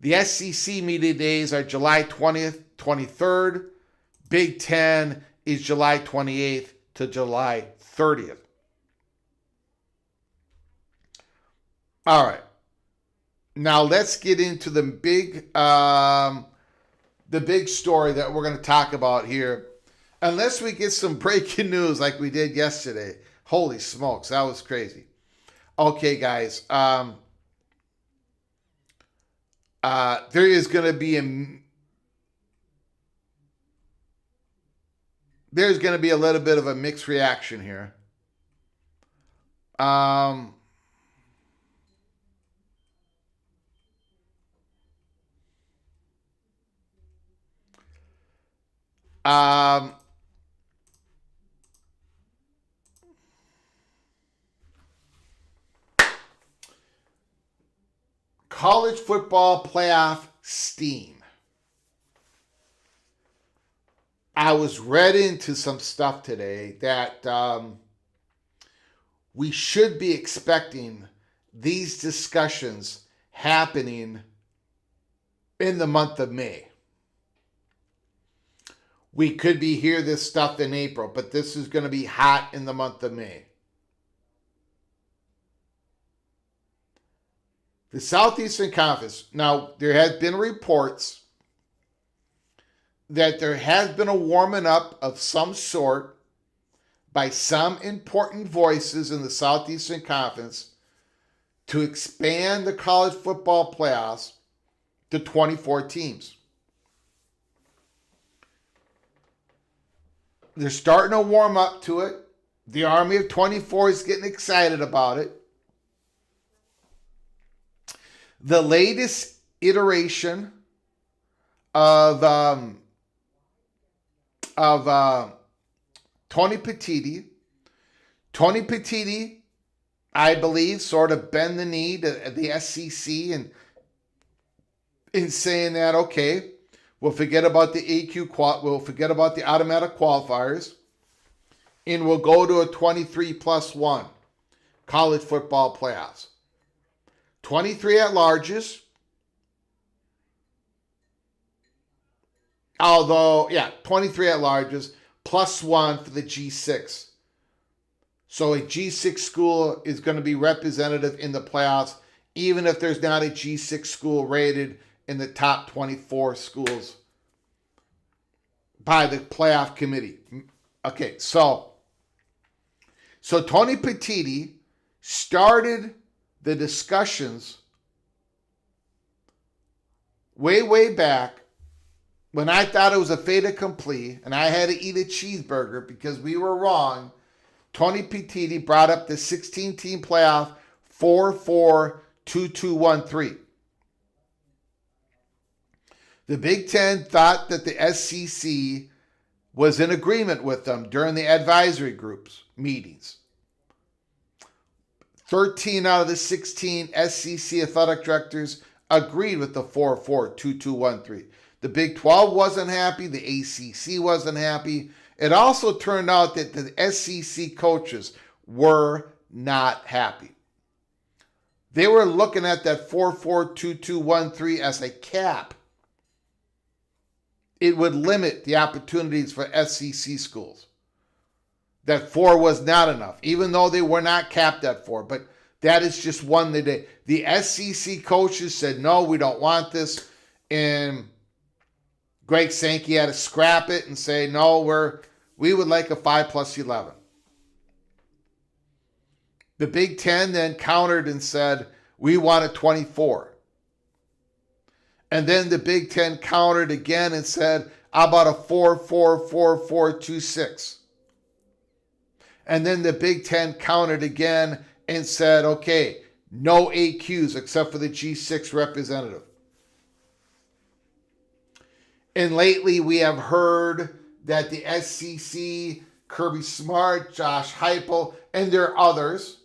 the SEC Media Days are July 20th, 23rd. Big Ten is July 28th to July 30th. All right. Now let's get into the big story that we're going to talk about here. Unless we get some breaking news like we did yesterday. Holy smokes, that was crazy. Okay, guys. There is going to be a little bit of a mixed reaction here. College football playoff steam. I was read into some stuff today that we should be expecting these discussions happening in the month of May. We could be hear this stuff in April, but this is going to be hot in the month of May. The Southeastern Conference. Now, there has been reports that there has been a warming up of some sort by some important voices in the Southeastern Conference to expand the college football playoffs to 24 teams. They're starting to warm up to it. The Army of 24 is getting excited about it. The latest iteration of Tony Petitti. Tony Petitti, I believe, sort of bend the knee to the SEC and in saying that, okay, we'll forget about the we'll forget about the automatic qualifiers, and we'll go to a 23+1 college football playoffs. 23 at-larges. Although, 23 at-larges plus 1 for the G6. So a G6 school is going to be representative in the playoffs, even if there's not a G6 school rated in the top 24 schools by the playoff committee. Okay, so Tony Petitti started the discussions way back when I thought it was a fait accompli and I had to eat a cheeseburger because we were wrong. Tony Petitti brought up the 16-team playoff 4-4-2-2-1-3. The Big Ten thought that the SEC was in agreement with them during the advisory groups meetings. 13 out of the 16 SEC athletic directors agreed with the 4-4-2-2-1-3. The Big 12 wasn't happy. The ACC wasn't happy. It also turned out that the SEC coaches were not happy. They were looking at that 4-4-2-2-1-3 as a cap. It would limit the opportunities for SEC schools. That 4 was not enough, even though they were not capped at 4. But that is just one that the SEC coaches said, no, we don't want this. And Greg Sankey had to scrap it and say, no, we would like a 5+11. The Big Ten then countered and said, we want a 24. And then the Big Ten countered again and said, how about a 4-4-4-4-2-6? And then the Big Ten countered again and said, okay, no AQs except for the G6 representative. And lately we have heard that the SEC, Kirby Smart, Josh Heupel, and there are others,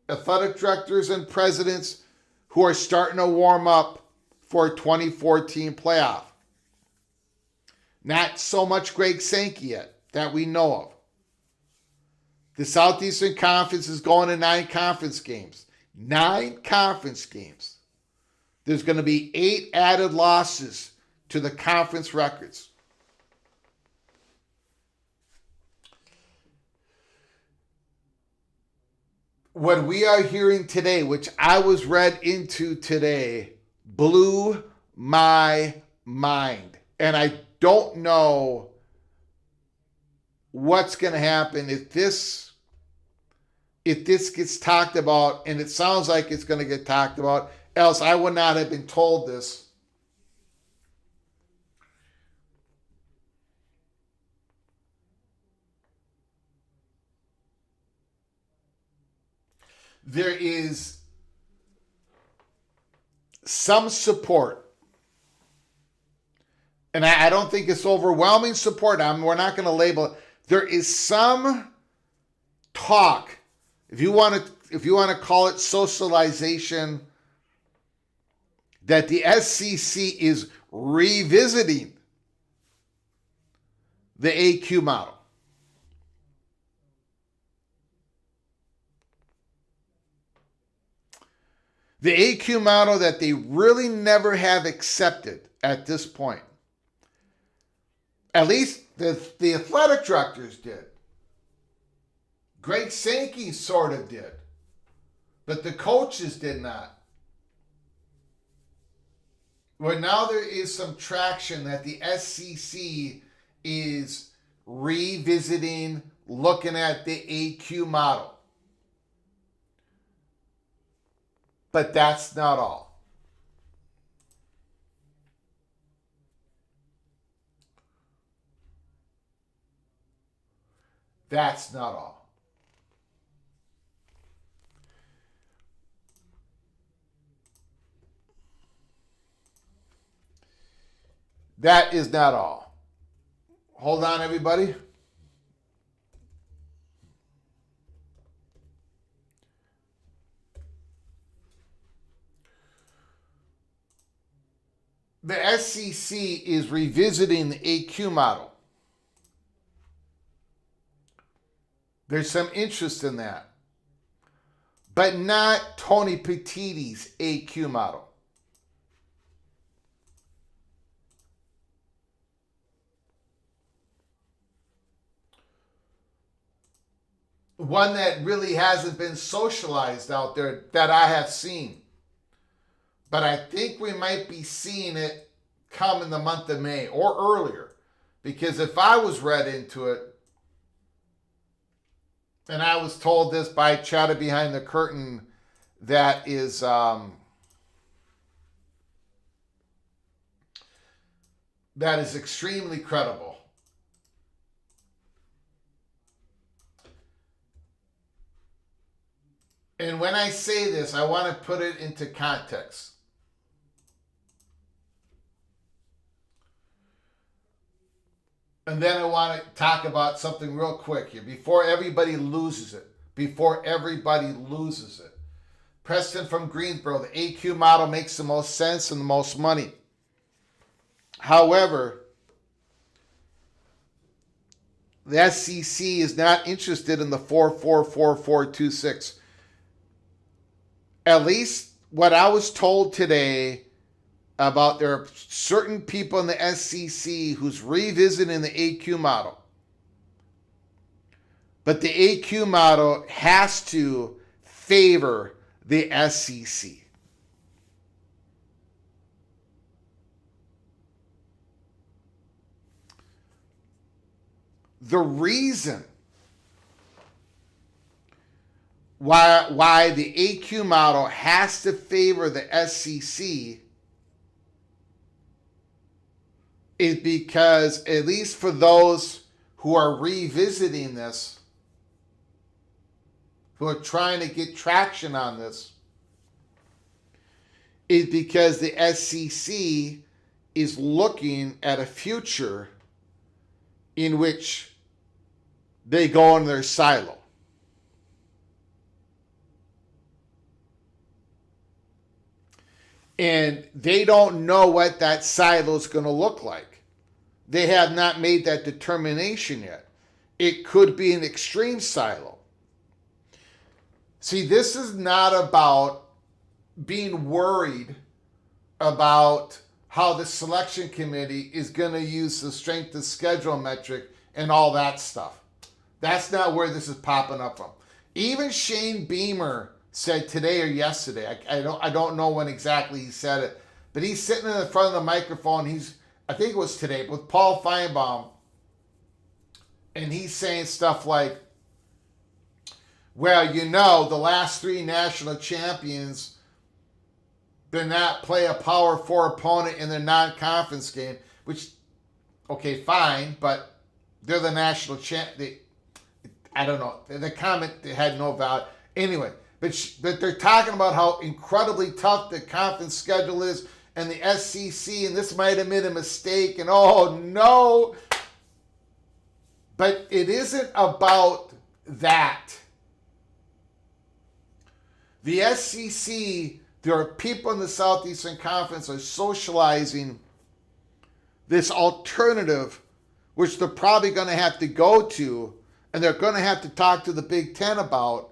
athletic directors and presidents who are starting to warm up for a 2014 playoff. Not so much Greg Sankey yet that we know of. The Southeastern Conference is going to 9 conference games. 9 conference games. There's going to be 8 added losses to the conference records. What we are hearing today, which I was read into today, blew my mind. And I don't know what's going to happen if this gets talked about, and it sounds like it's going to get talked about, else I would not have been told this. There is some support, and I don't think it's overwhelming support. We're not going to label it. There is some talk, if you want to call it socialization, that the SEC is revisiting the AQ model. The AQ model that they really never have accepted at this point. At least the athletic directors did. Greg Sankey sort of did. But the coaches did not. Well, now there is some traction that the SEC is revisiting, looking at the AQ model. But that's not all. That's not all. That is not all. Hold on, everybody. The SEC is revisiting the AQ model. There's some interest in that. But not Tony Petitti's AQ model. One that really hasn't been socialized out there that I have seen. But I think we might be seeing it come in the month of May or earlier. Because if I was read into it, and I was told this by Chatter Behind the Curtain, that is extremely credible. And when I say this, I want to put it into context. And then I want to talk about something real quick here before everybody loses it. Preston from Greensboro, the AQ model makes the most sense and the most money. However, the SEC is not interested in the 4-4-4-4-2-6. At least what I was told today about there are certain people in the SEC who's revisiting the AQ model. But the AQ model has to favor the SEC. The reason why the AQ model has to favor the SEC is because, at least for those who are revisiting this, who are trying to get traction on this, is because the SEC is looking at a future in which they go in their silo. And they don't know what that silo is going to look like. They have not made that determination yet. It could be an extreme silo. See, this is not about being worried about how the selection committee is going to use the strength of schedule metric and all that stuff. That's not where this is popping up from. Even Shane Beamer said today or yesterday, I don't know when exactly he said it, but he's sitting in the front of the microphone. I think it was today, with Paul Feinbaum, and he's saying stuff like, well, the last three national champions did not play a Power 4 opponent in their non-conference game, which, okay, fine, but they're the national champ. I don't know. The comment had no value. Anyway, but they're talking about how incredibly tough the conference schedule is and the SEC, and this might have made a mistake, and oh no. But it isn't about that. The SEC, there are people in the Southeastern Conference are socializing this alternative, which they're probably going to have to go to, and they're going to have to talk to the Big Ten about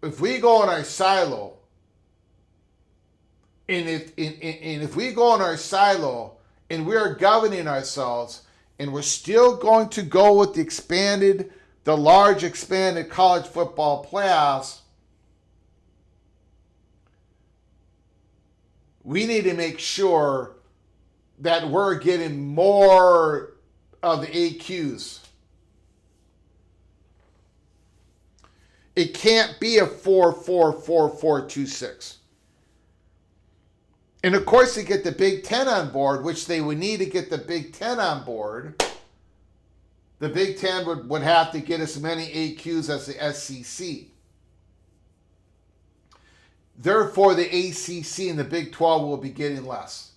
if we go in our silo, and if we go in our silo and we are governing ourselves, and we're still going to go with the large expanded college football playoffs, we need to make sure that we're getting more of the AQs. It can't be a 4-4-4-4-2-6. And of course, to get the Big Ten on board, which they would need to get the Big Ten on board, the Big Ten would have to get as many AQs as the SEC. Therefore, the ACC and the Big 12 will be getting less.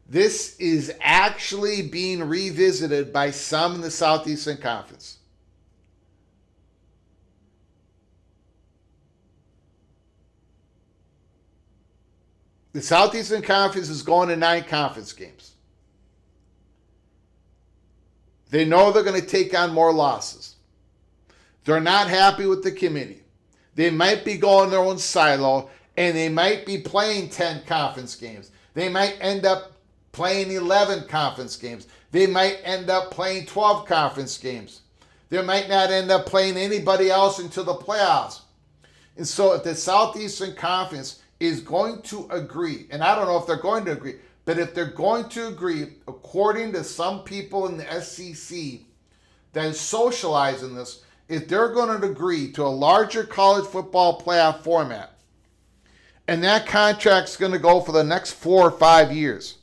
This is actually being revisited by some in the Southeastern Conference. The Southeastern Conference is going to 9 conference games. They know they're going to take on more losses. They're not happy with the committee. They might be going their own silo, and they might be playing 10 conference games. They might end up playing 11 conference games. They might end up playing 12 conference games. They might not end up playing anybody else until the playoffs. And so if the Southeastern Conference is going to agree, and I don't know if they're going to agree, but if they're going to agree, according to some people in the SEC that is socializing this, if they're going to agree to a larger college football playoff format, and that contract's going to go for the next 4 or 5 years,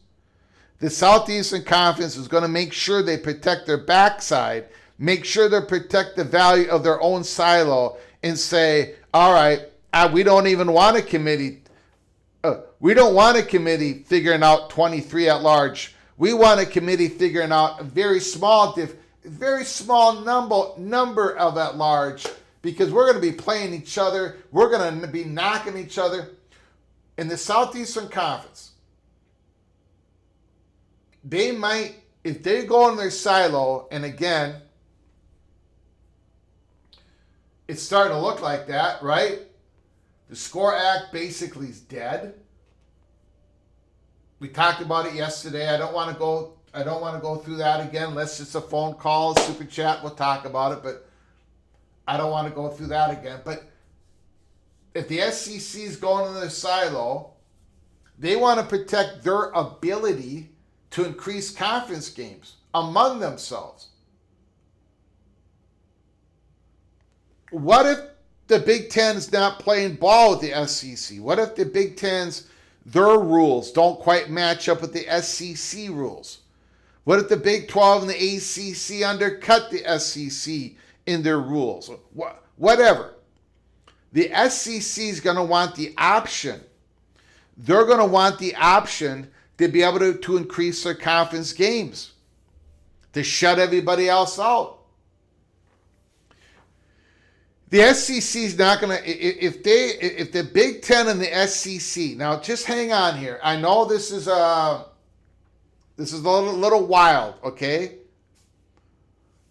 the Southeastern Conference is going to make sure they protect their backside, make sure they protect the value of their own silo, and say, all right, we don't even want a committee. We don't want a committee figuring out 23 at large. We want a committee figuring out a very small number of at large, because we're going to be playing each other. We're going to be knocking each other. In the Southeastern Conference, they might, if they go in their silo, and again, it's starting to look like that, right? The SCORE Act basically is dead. We talked about it yesterday. I don't want to go through that again. Unless it's a phone call, super chat, we'll talk about it, but I don't want to go through that again. But if the SEC is going in their silo, they want to protect their ability to increase conference games among themselves. What if the Big Ten is not playing ball with the SEC? What if the Big Ten's, their rules don't quite match up with the SEC rules? What if the Big 12 and the ACC undercut the SEC in their rules? Whatever. The SEC is going to want the option. They're going to want the option to be able to increase their conference games, to shut everybody else out. The SEC is not going to, if the Big Ten and the SEC, now just hang on here. I know this is a little wild, okay?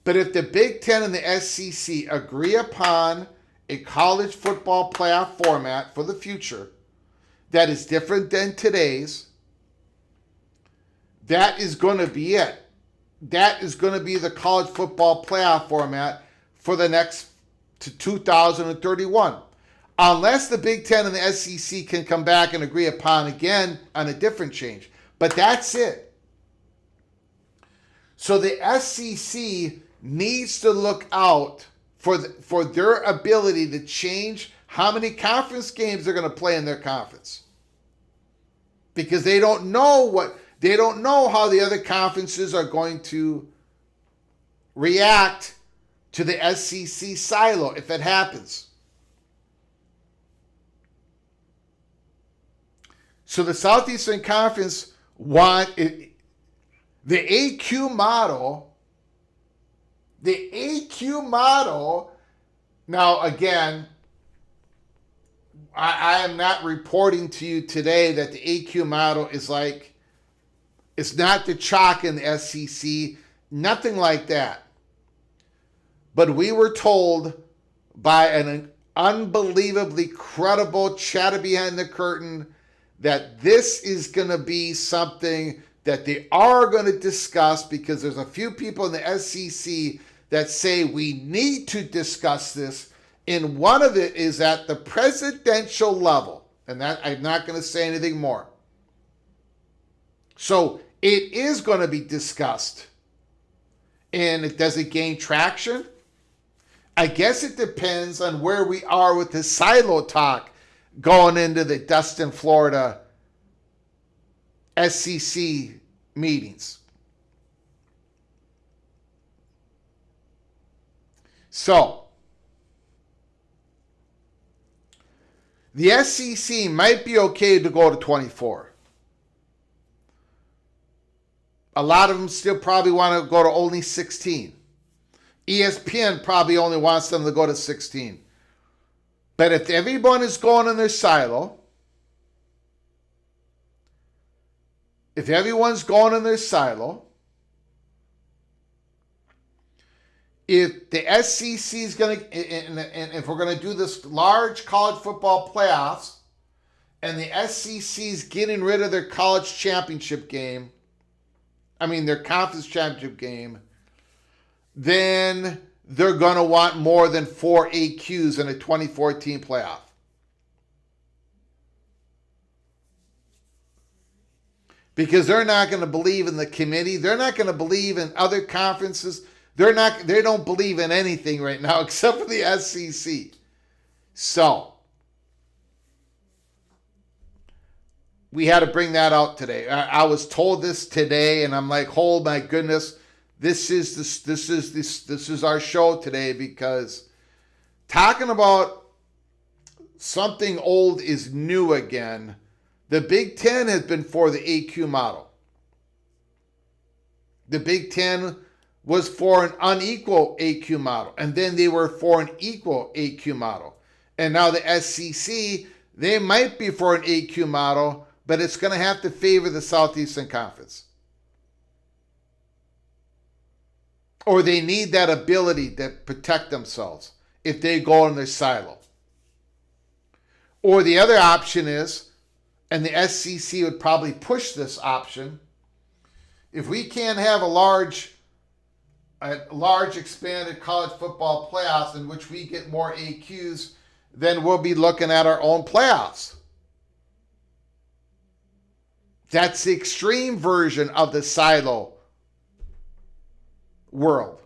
But if the Big Ten and the SEC agree upon a college football playoff format for the future that is different than today's, that is going to be it. That is going to be the college football playoff format for the next to 2031. Unless the Big Ten and the SEC can come back and agree upon again on a different change. But that's it. So the SEC needs to look out for their ability to change how many conference games they're going to play in their conference. Because they don't know how the other conferences are going to react to the SEC silo if it happens. So the Southeastern Conference want it, the AQ model. The AQ model, now again, I am not reporting to you today that the AQ model is like, it's not the chalk in the SEC, nothing like that. But we were told by an unbelievably credible chatter behind the curtain that this is going to be something that they are going to discuss, because there's a few people in the SEC that say we need to discuss this. And one of it is at the presidential level. And that I'm not going to say anything more. So it is going to be discussed. And does it gain traction? I guess it depends on where we are with the silo talk going into the Destin, Florida SEC meetings. So, the SEC might be okay to go to 24. A lot of them still probably want to go to only 16. ESPN probably only wants them to go to 16. But if everyone is going in their silo, if everyone's going in their silo, if the SEC is going to, and if we're going to do this large college football playoffs, and the SEC is getting rid of their college championship game, their conference championship game, then they're going to want more than 4 AQs in a 2014 playoff. Because they're not going to believe in the committee. They're not going to believe in other conferences. They don't believe in anything right now except for the SEC. So we had to bring that out today. I was told this today, and I'm like, oh my goodness, this is our show today, because talking about something old is new again. The Big Ten has been for the AQ model. The Big Ten was for an unequal AQ model, and then they were for an equal AQ model. And now the SEC, they might be for an AQ model, but it's going to have to favor the Southeastern Conference. Or they need that ability to protect themselves if they go in their silo. Or the other option is, and the SEC would probably push this option, if we can't have a large expanded college football playoffs in which we get more AQs, then we'll be looking at our own playoffs. That's the extreme version of the silo world.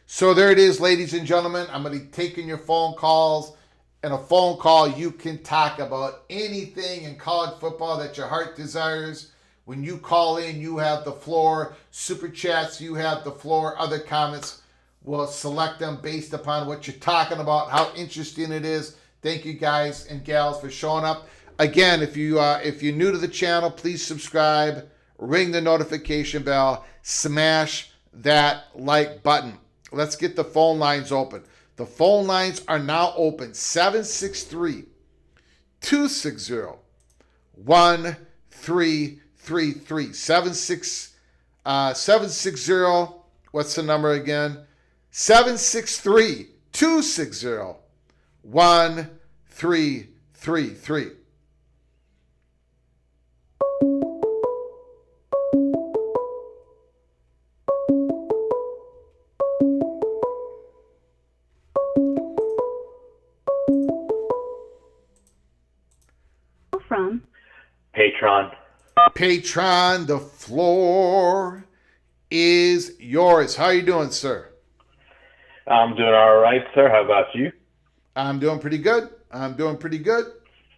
So there it is, ladies and gentlemen. I'm going to be taking your phone calls. In a phone call, you can talk about anything in college football that your heart desires. When you call in, you have the floor. Super chats, you have the floor. Other comments, we'll select them based upon what you're talking about, how interesting it is. Thank you guys and gals for showing up. Again, if you're new to the channel, please subscribe, ring the notification bell, smash that like button. Let's get the phone lines open. The phone lines are now open. 763-260-1333. 760, what's the number again? 763-260-1333. From Patron, the floor is yours. How are you doing, sir? I'm doing all right, sir. How about you? I'm doing pretty good.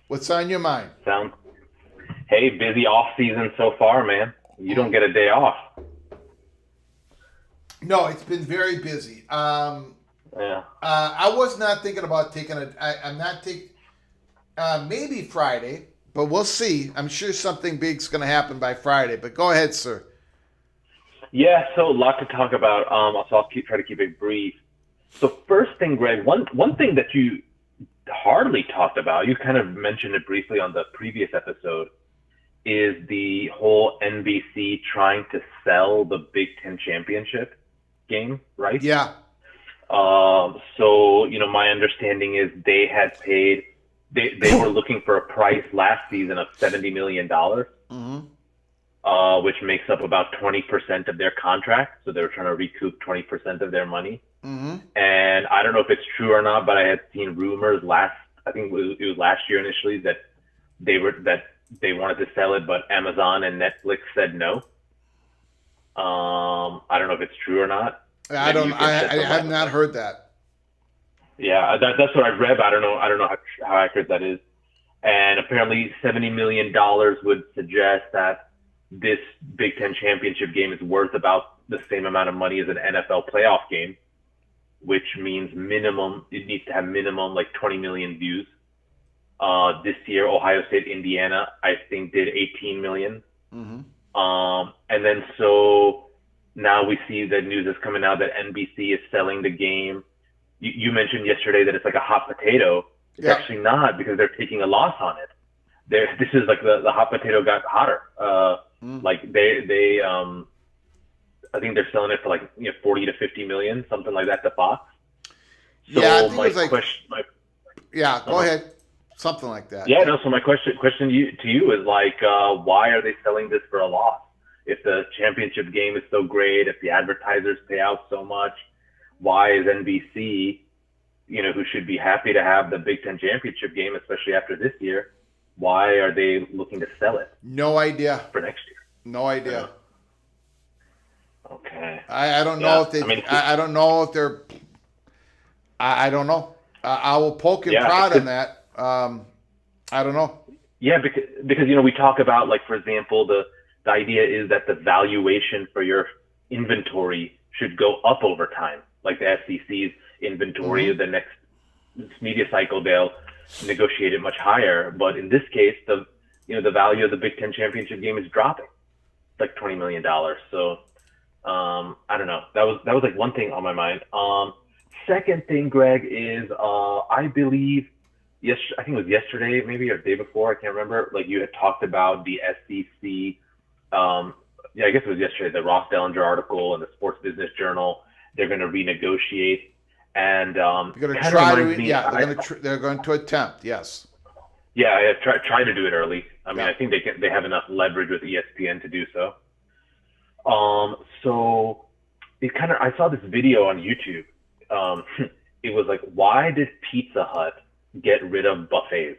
What's on your mind? Hey, busy off season so far, man. You don't get a day off. No, it's been very busy. Yeah. I was not thinking about taking I'm not taking, maybe Friday, but we'll see. I'm sure something big's going to happen by Friday, but go ahead, sir. Yeah, so a lot to talk about. So I'll try to keep it brief. So first thing, Greg, one thing that you hardly talked about, you kind of mentioned it briefly on the previous episode, is the whole NBC trying to sell the Big Ten championship game, right? Yeah. So, my understanding is they had paid, they were looking for a price last season of $70 million, which makes up about 20% of their contract. So they were trying to recoup 20% of their money. Mm-hmm. And I don't know if it's true or not, but I had seen rumors I think it was last year initially, that they wanted to sell it, but Amazon and Netflix said no. I don't know if it's true or not. I have not heard that. Yeah, that's what I've read, but I don't know how accurate that is. And apparently $70 million would suggest that this Big Ten championship game is worth about the same amount of money as an NFL playoff game, which means it needs to have minimum like 20 million views. This year, Ohio State, Indiana, I think did 18 million. Mm-hmm. And then so now we see the news is coming out that NBC is selling the game. You mentioned yesterday that it's like a hot potato. It's actually not, because they're taking a loss on it. This is like the hot potato got hotter. Like they I think they're selling it for like 40 to 50 million, something like that, to Fox. So yeah, I think my it was like, question. go ahead, something like that. Yeah, no. So my question to you is like, why are they selling this for a loss? If the championship game is so great, if the advertisers pay out so much, why is NBC, who should be happy to have the Big Ten championship game, especially after this year, why are they looking to sell it? No idea. For next year. No idea. Okay. I don't know if they. I mean, I don't know if they're. I don't know. I will poke and prod on that. I don't know. Yeah, because we talk about, like, for example, the idea is that the valuation for your inventory should go up over time. Like the SEC's inventory of the next media cycle, they'll negotiate it much higher. But in this case, the value of the Big Ten championship game is dropping, like $20 million. So I don't know. That was like one thing on my mind. Second thing, Greg, is I believe I think it was yesterday, maybe, or the day before, I can't remember. Like, you had talked about the SEC. I guess it was yesterday. The Ross Dellinger article in the Sports Business Journal. They're going to renegotiate, and they're going to try to. Yeah, they're going to attempt. Yes. Yeah, try to do it early. I mean, I think they have enough leverage with ESPN to do so. So I saw this video on YouTube. It was like, why did Pizza Hut get rid of buffets?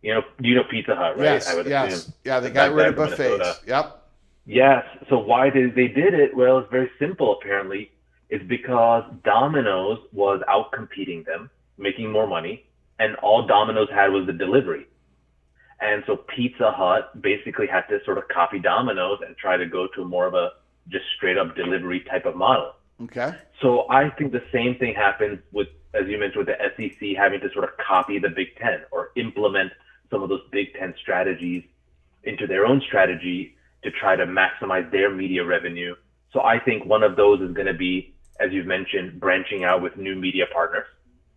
Do you know Pizza Hut, right? Yes, I would assume. Yeah, they got rid of buffets. Minnesota. Yep. Yes. So why did they did it? Well, it's very simple, apparently. It's because Domino's was out competing them, making more money, and all Domino's had was the delivery. And so Pizza Hut basically had to sort of copy Domino's and try to go to more of a just straight up delivery type of model. Okay. So I think the same thing happens with, as you mentioned, with the SEC having to sort of copy the Big Ten or implement some of those Big Ten strategies into their own strategy to try to maximize their media revenue. So I think one of those is going to be, as you've mentioned, branching out with new media partners.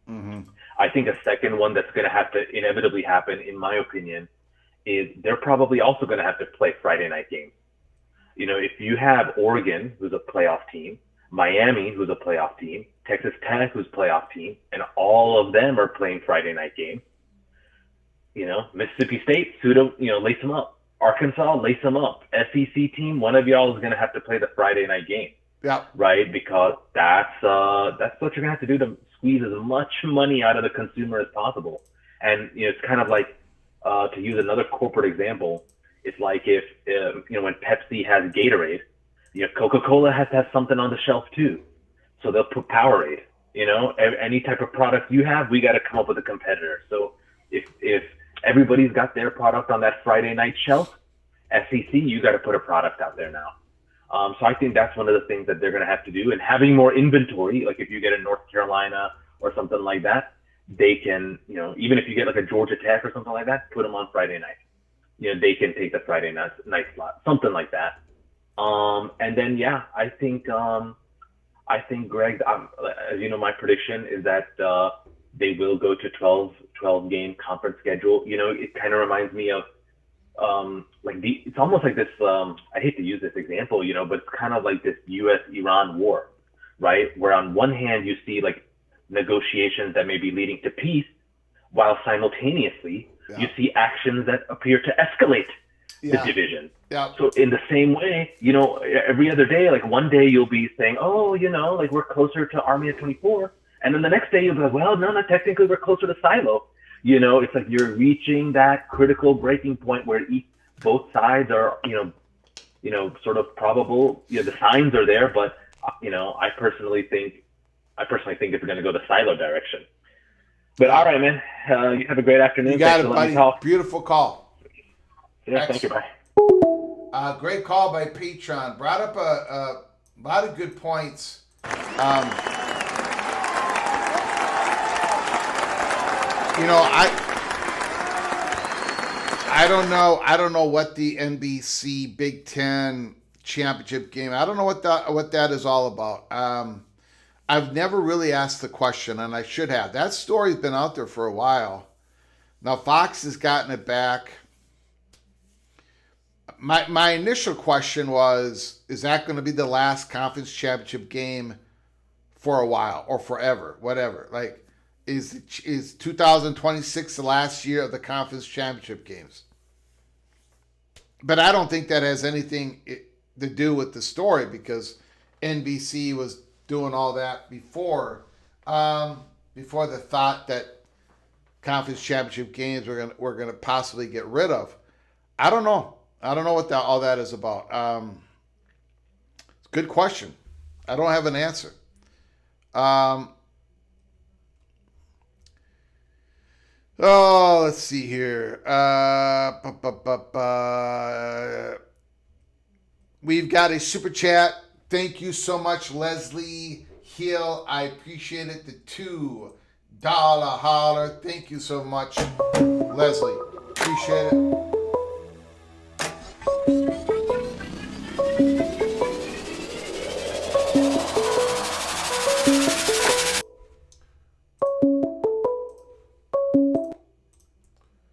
Mm-hmm. I think a second one that's going to have to inevitably happen, in my opinion, is they're probably also going to have to play Friday night games. If you have Oregon, who's a playoff team, Miami, who's a playoff team, Texas Tech, who's a playoff team, and all of them are playing Friday night games. Mississippi State, lace them up. Arkansas, lace them up. SEC team, one of y'all is going to have to play the Friday night game. Yeah. Right? Because that's what you're going to have to do to squeeze as much money out of the consumer as possible. And, it's kind of like, to use another corporate example, it's like if, when Pepsi has Gatorade, Coca-Cola has to have something on the shelf too. So they'll put Powerade. Any type of product you have, we got to come up with a competitor. So if everybody's got their product on that Friday night shelf, SEC, you got to put a product out there now. So I think that's one of the things that they're going to have to do. And having more inventory, like if you get a North Carolina or something like that, they can, even if you get like a Georgia Tech or something like that, put them on Friday night. They can take the Friday night slot, something like that. And then, I think, Greg, as you know, my prediction is that they will go to 12 game conference schedule. It kind of reminds me of, it's almost like this, I hate to use this example, but it's kind of like this US-Iran war, right? Where on one hand, you see like negotiations that may be leading to peace, while simultaneously you see actions that appear to escalate the division. Yeah. So in the same way, every other day, like one day you'll be saying, oh, like we're closer to Army of 24. And then the next day you'll be like, well, no, technically we're closer to Silo. It's like you're reaching that critical breaking point where both sides are, sort of probable. The signs are there, but I personally think it's going to go the Silo direction. But all right, man. You have a great afternoon. You got it, buddy. Beautiful call. Yeah, thank you. Bye. Great call by Patron. Brought up a lot of good points. I don't know what the NBC Big Ten championship game. I don't know what that is all about. I've never really asked the question, and I should have. That story's been out there for a while. Now Fox has gotten it back. My initial question was, is that going to be the last conference championship game for a while or forever, whatever? Like, is 2026 the last year of the conference championship games? But I don't think that has anything. to do with the story because NBC was doing all that before the thought that conference championship games we're gonna possibly get rid of. I don't know. I don't know what all that is about. It's a good question. I don't have an answer. Let's see here. We've got a super chat. Thank you so much, Leslie Hill. I appreciate it. The $2 holler. Thank you so much, Leslie. Appreciate it.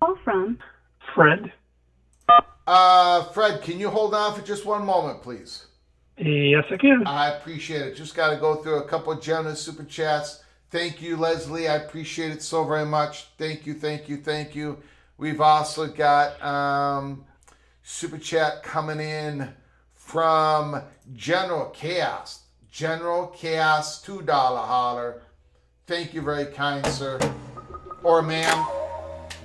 Call from Fred. Fred, can you hold on for just one moment, please? Yes, I can. I appreciate it. Just got to go through a couple of generous super chats. Thank you, Leslie. I appreciate it so very much. Thank you, thank you, thank you. We've also got super chat coming in from General Chaos. General Chaos, $2 holler. Thank you, very kind, sir. Or ma'am.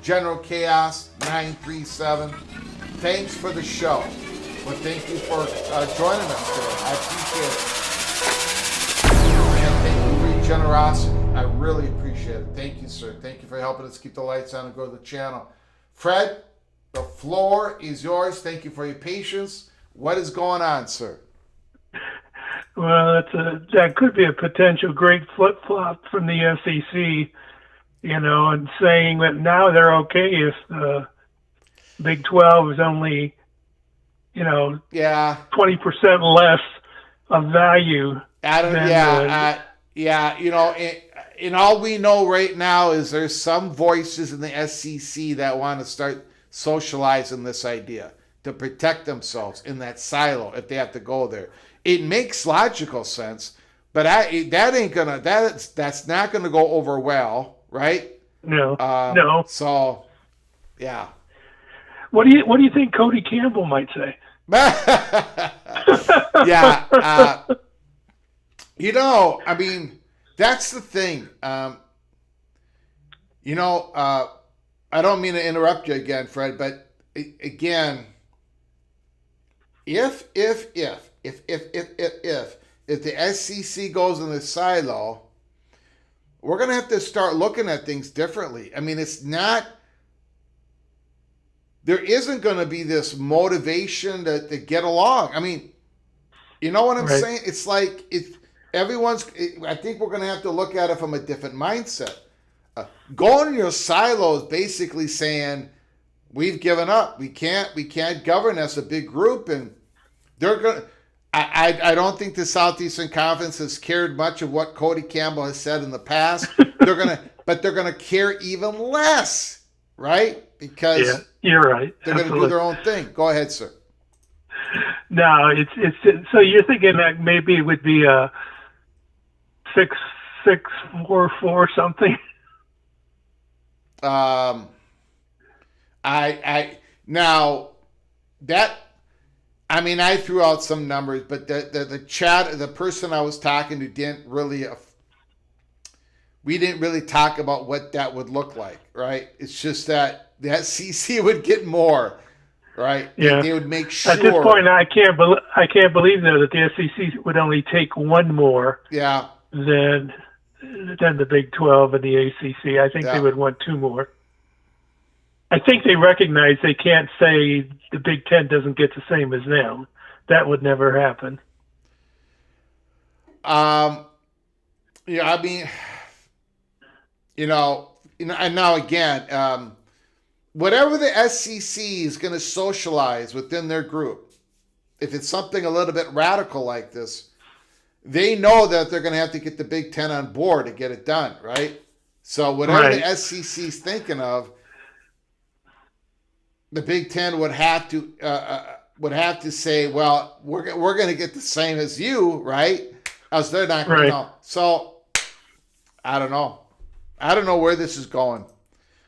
General Chaos 937. Thanks for the show. Well, thank you for joining us today. I appreciate it. And thank you for your generosity. I really appreciate it. Thank you, sir. Thank you for helping us keep the lights on and grow the channel. Fred, the floor is yours. Thank you for your patience. What is going on, sir? Well, that could be a potential great flip-flop from the SEC, and saying that now they're okay if the Big 12 is only, 20% less of value. And all we know right now is there's some voices in the SEC that want to start socializing this idea to protect themselves in that silo if they have to go there. It makes logical sense, but that's not gonna go over well, right? No. So, yeah. What do you think Cody Campbell might say? Yeah. I mean, that's the thing. I don't mean to interrupt you again, Fred, but again, if the SEC goes in the silo, we're going to have to start looking at things differently. I mean, there isn't going to be this motivation to get along. I mean, you know what I'm saying? It's like I think we're going to have to look at it from a different mindset. Going in your silo is basically saying, we've given up. We can't govern as a big group, and they're going to. I don't think the Southeastern Conference has cared much of what Cody Campbell has said in the past. They're gonna care even less, right? Because you're right. They're going to do their own thing. Go ahead, sir. No, it's so you're thinking that maybe it would be a 6-6-4-4 something. I threw out some numbers, but the person I was talking to we didn't really talk about what that would look like, right? It's just that the SEC would get more, right? Yeah. They would make sure. At this point, I can't believe though that the SEC would only take one more. Yeah. Than the Big 12 and the ACC. I think they would want two more. I think they recognize they can't say the Big 10 doesn't get the same as them. That would never happen. And now again, whatever the SEC is going to socialize within their group, if it's something a little bit radical like this, they know that they're going to have to get the Big 10 on board to get it done, right? So whatever the SEC is thinking of, the Big 10 would have to say, well, we're going to get the same as you, right? Else they're not going to know. So I don't know. I don't know where this is going.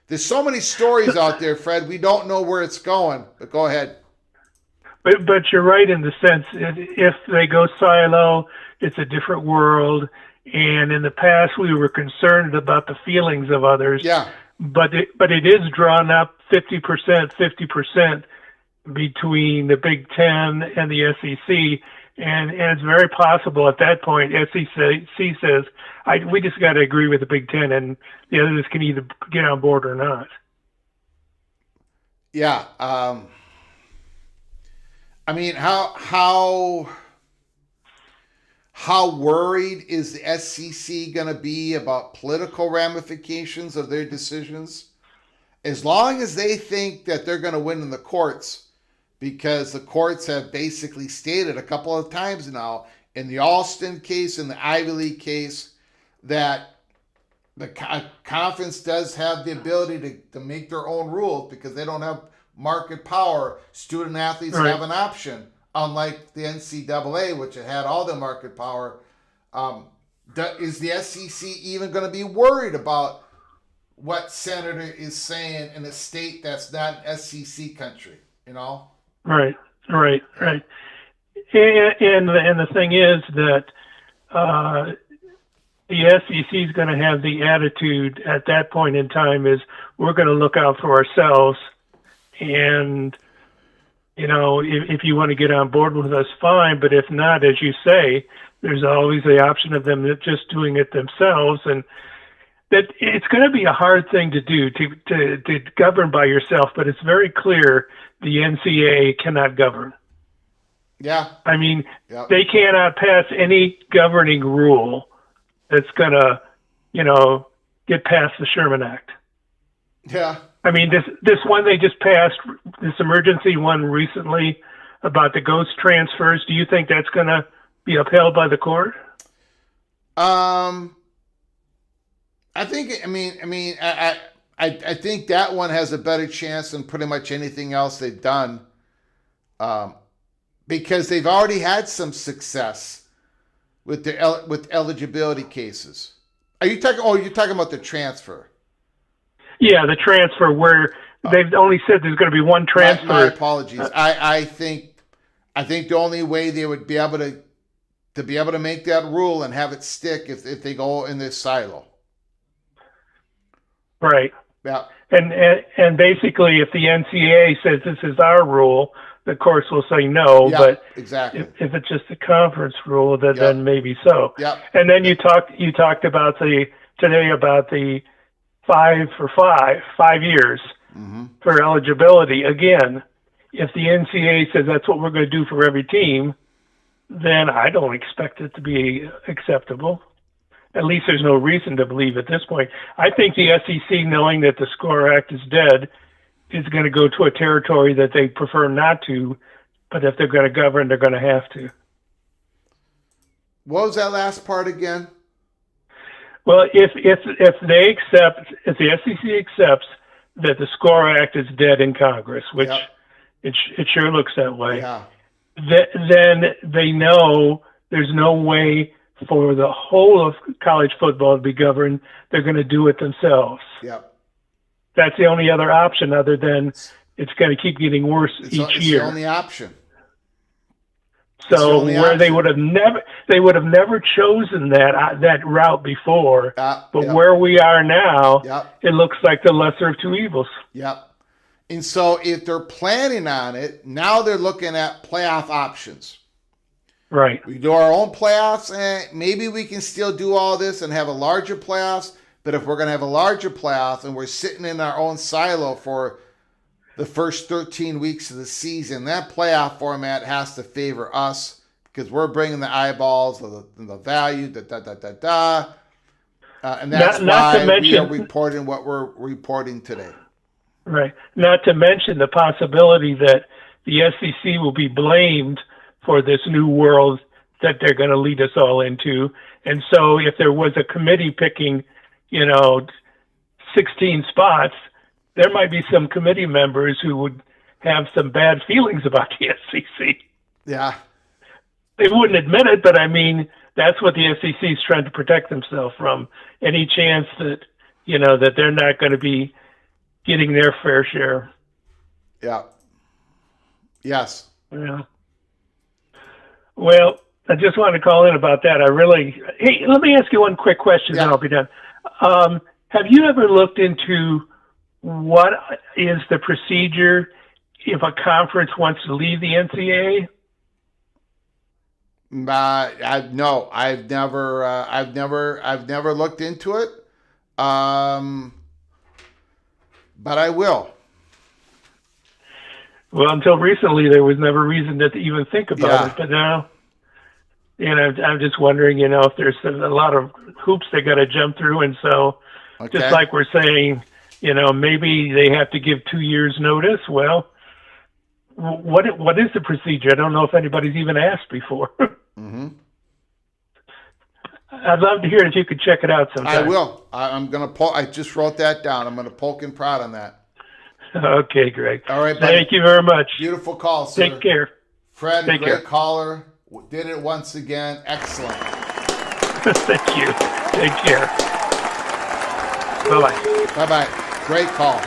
There's so many stories out there, Fred. We don't know where it's going. But go ahead. But you're right in the sense that if they go silo, it's a different world. And in the past, we were concerned about the feelings of others. Yeah. But it is drawn up 50% between the Big Ten and the SEC, and it's very possible at that point SEC says, we just got to agree with the Big Ten, and the others can either get on board or not. Yeah. I mean, how worried is the SEC going to be about political ramifications of their decisions? As long as they think that they're going to win in the courts, because the courts have basically stated a couple of times now, in the Alston case, in the Ivy League case, that the conference does have the ability to make their own rules because they don't have market power. Student athletes have an option, unlike the NCAA, which had all the market power. Is the SEC even going to be worried about what senator is saying in a state that's not an SEC country? You know? Right. And the thing is that the SEC is going to have the attitude at that point in time is we're going to look out for ourselves. And, you know, if you want to get on board with us, fine. But if not, as you say, there's always the option of them just doing it themselves. And that it's going to be a hard thing to do, to govern by yourself. But it's very clear the NCAA cannot govern. Yeah. I mean, They cannot pass any governing rule that's going to, you know, get past the Sherman Act. Yeah. I mean, this one they just passed, this emergency one recently about the ghost transfers. Do you think that's going to be upheld by the court? I think. I think that one has a better chance than pretty much anything else they've done, because they've already had some success with with eligibility cases. Are you talking? Oh, you're talking about the transfer. Yeah, the transfer where they've only said there's going to be one transfer. My apologies. I think the only way they would be able to make that rule and have it stick if they go in this silo. Right. Yeah. And basically, if the NCAA says this is our rule, the courts will say no. Yeah, but exactly. If it's just a conference rule, then maybe so. Yeah. And then you talked about today about the 5 for 5 years for eligibility. Again, if the NCAA says that's what we're going to do for every team, then I don't expect it to be acceptable. At least there's no reason to believe at this point. I think the SEC, knowing that the SCORE Act is dead, is going to go to a territory that they prefer not to, but if they're going to govern, they're going to have to. What was that last part again? Well, if the SEC accepts that the SCORE Act is dead in Congress, which it sure looks that way, then they know there's no way for the whole of college football to be governed. They're going to do it themselves. Yep. That's the only other option, other than it's going to keep getting worse each year. It's the only option. So where they would have never chosen that route before, but where we are now, it looks like the lesser of two evils. Yep. And so if they're planning on it, now they're looking at playoff options. Right. We do our own playoffs, and maybe we can still do all this and have a larger playoffs. But if we're going to have a larger playoff and we're sitting in our own silo for the first 13 weeks of the season, that playoff format has to favor us because we're bringing the eyeballs, the value, and that's why we are reporting what we're reporting today. Right. Not to mention the possibility that the SEC will be blamed for this new world that they're going to lead us all into. And so if there was a committee picking, 16 spots, there might be some committee members who would have some bad feelings about the SEC. Yeah. They wouldn't admit it, but I mean, that's what the SEC is trying to protect themselves from. Any chance that, that they're not going to be getting their fair share. Yeah. Yes. Yeah. Well, I just wanted to call in about that. Hey, let me ask you one quick question, then I'll be done. Have you ever looked into what is the procedure if a conference wants to leave the NCAA? No, I've never looked into it. But I will. Well, until recently, there was never reason to even think about it. But now, I'm just wondering, if there's a lot of hoops they got to jump through. And so, just like we're saying, maybe they have to give 2 years notice. Well, what is the procedure? I don't know if anybody's even asked before. Mm-hmm. I'd love to hear it if you could check it out sometime. I will. I'm going to I just wrote that down. I'm going to poke and prod on that. Okay, Greg. All right, buddy. Thank you very much. Beautiful call, sir. Take care. Fred, great caller. Did it once again. Excellent. Thank you. Take care. Bye-bye. Bye-bye. Great call.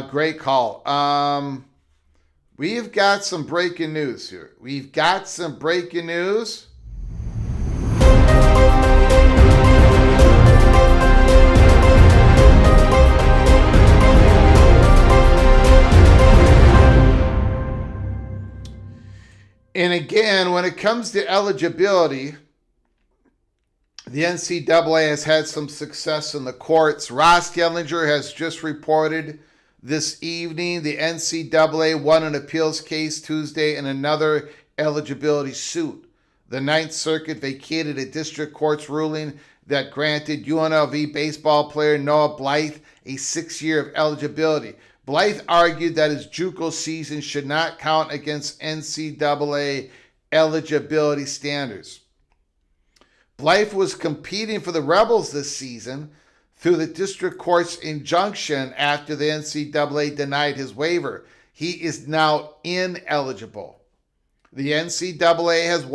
Great call. We've got some breaking news here. And again, when it comes to eligibility, the NCAA has had some success in the courts. Ross Dellinger has just reported this evening the NCAA won an appeals case Tuesday in another eligibility suit. The Ninth Circuit vacated a district court's ruling that granted UNLV baseball player Noah Blythe a 6-year of eligibility. Blythe argued that his JUCO season should not count against NCAA eligibility standards. Blythe was competing for the Rebels this season through the district court's injunction after the NCAA denied his waiver. He is now ineligible. The NCAA has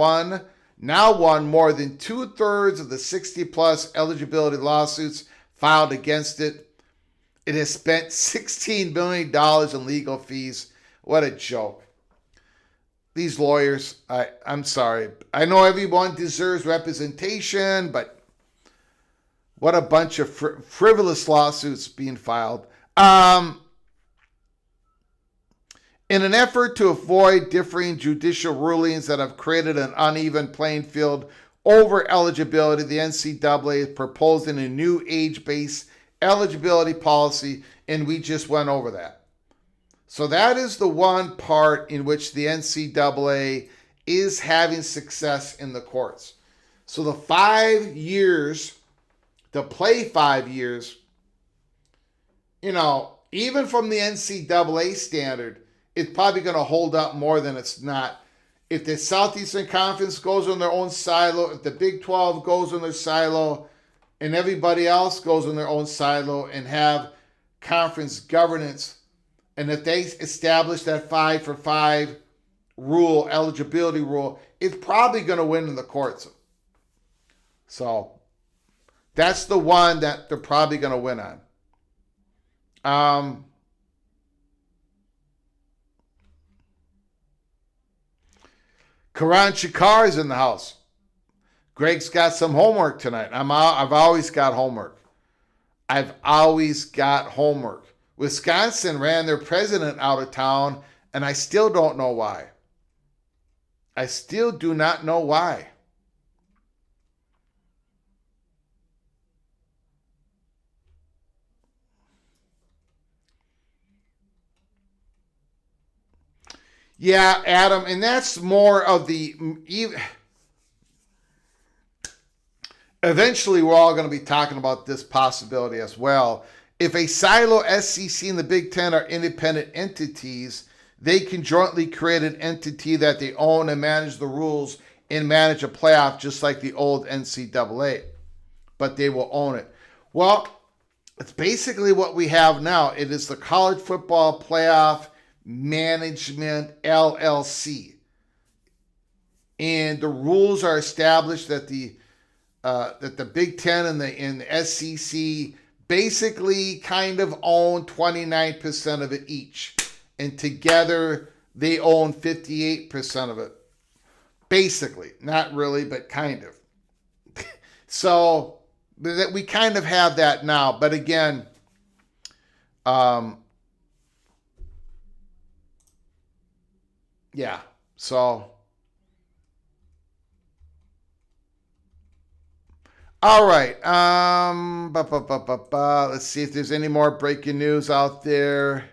now won more than 2/3 of the 60-plus eligibility lawsuits filed against it. It has spent $16 million in legal fees. What a joke. These lawyers, I'm sorry. I know everyone deserves representation, but what a bunch of frivolous lawsuits being filed. In an effort to avoid differing judicial rulings that have created an uneven playing field over eligibility, the NCAA is proposing a new age-based eligibility policy, and we just went over that. So that is the one part in which the NCAA is having success in the courts. So the 5 years, to play 5 years, even from the NCAA standard, it's probably going to hold up more than it's not. If the Southeastern Conference goes on their own silo, if the Big 12 goes on their silo, and everybody else goes on their own silo and have conference governance, and if they establish that 5-for-5 rule, eligibility rule, it's probably going to win in the courts. So that's the one that they're probably going to win on. Karan Shakar is in the house. Greg's got some homework tonight. I've always got homework. Wisconsin ran their president out of town, and I still don't know why. I still do not know why. Yeah, Adam, and that's more of the... Eventually, we're all going to be talking about this possibility as well. If a silo SEC and the Big Ten are independent entities, they can jointly create an entity that they own and manage the rules and manage a playoff just like the old NCAA. But they will own it. Well, it's basically what we have now. It is the College Football Playoff Management LLC. And the rules are established that the that the Big Ten and the SEC basically kind of own 29% of it each. And together, they own 58% of it. Basically. Not really, but kind of. So, we kind of have that now. But again, yeah. So, all right. Let's see if there's any more breaking news out there.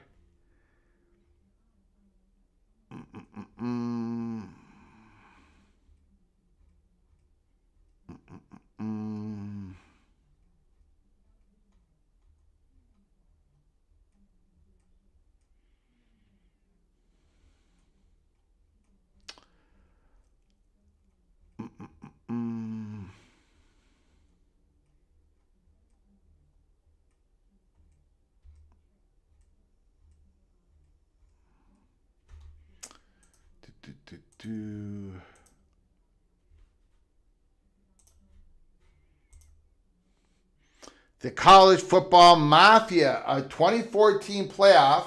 The College Football Mafia, a 2014 playoff,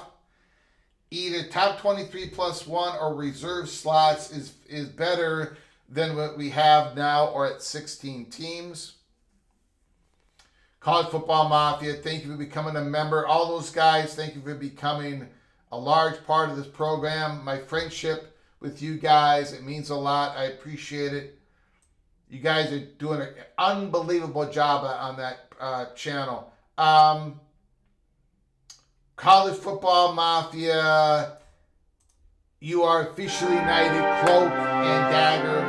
either top 23 plus one or reserve slots is better than what we have now, or at 16 teams. College Football Mafia, thank you for becoming a member. All those guys, thank you for becoming a large part of this program. My friendship with you guys, it means a lot. I appreciate it. You guys are doing an unbelievable job on that channel. College Football Mafia, you are officially knighted cloak and dagger,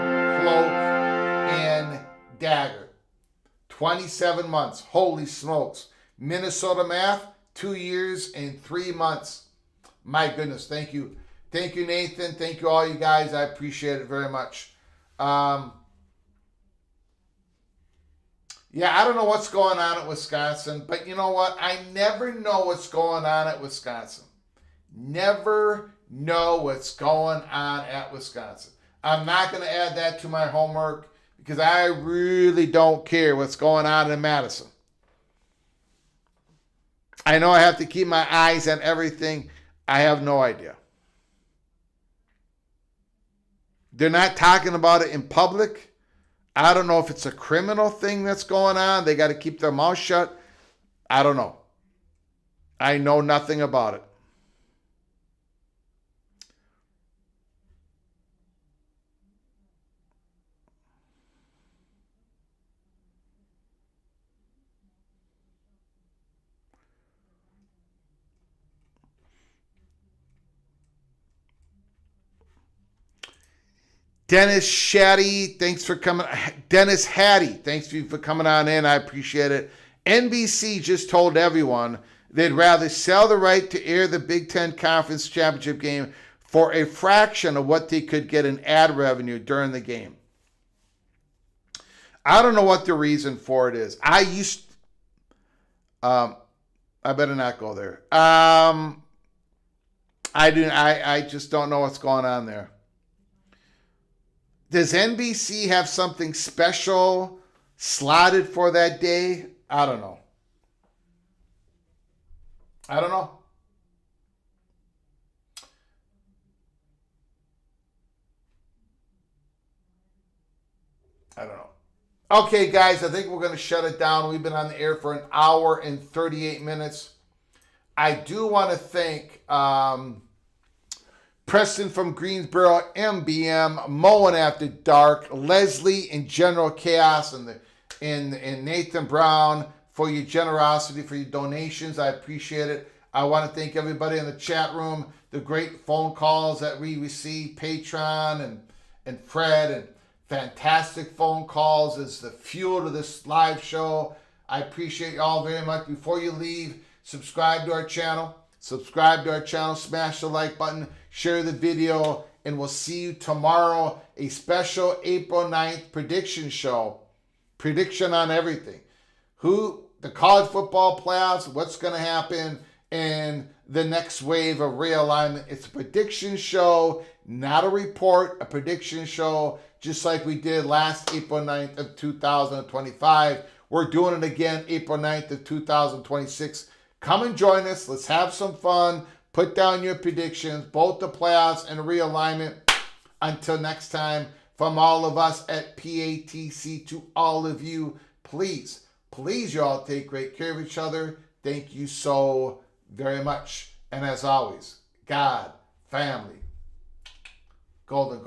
cloak and dagger. 27 months. Holy smokes. Minnesota math, 2 years and 3 months. My goodness, thank you. Thank you, Nathan. Thank you, all you guys. I appreciate it very much. Yeah, I don't know what's going on at Wisconsin, but you know what? I never know what's going on at Wisconsin. Never know what's going on at Wisconsin. I'm not going to add that to my homework because I really don't care what's going on in Madison. I know I have to keep my eyes on everything. I have no idea. They're not talking about it in public. I don't know if it's a criminal thing that's going on. They got to keep their mouth shut. I don't know. I know nothing about it. Dennis Hattie, thanks for coming. Dennis Hattie, thanks for coming on in. I appreciate it. NBC just told everyone they'd rather sell the right to air the Big Ten Conference Championship game for a fraction of what they could get in ad revenue during the game. I don't know what the reason for it is. I better not go there. I just don't know what's going on there. Does NBC have something special slotted for that day? I don't know. I don't know. Okay, guys, I think we're going to shut it down. We've been on the air for an hour and 38 minutes. I do want to thank Preston from Greensboro, MBM, Mowing After Dark, Leslie in General Chaos, and Nathan Brown for your generosity, for your donations. I appreciate it. I want to thank everybody in the chat room, the great phone calls that we receive, Patron and Fred, and fantastic phone calls is the fuel to this live show. I appreciate you all very much. Before you leave, subscribe to our channel. Smash the like button, share the video, and we'll see you tomorrow. A special April 9th prediction show. Prediction on everything. The college football playoffs, what's going to happen, and the next wave of realignment. It's a prediction show, not a report, a prediction show. just like we did last April 9th of 2025. We're doing it again April 9th of 2026. Come and join us. Let's have some fun. Put down your predictions, both the playoffs and realignment. Until next time, from all of us at PATC to all of you, please you all take great care of each other. Thank you so very much. And as always, God, family, golden.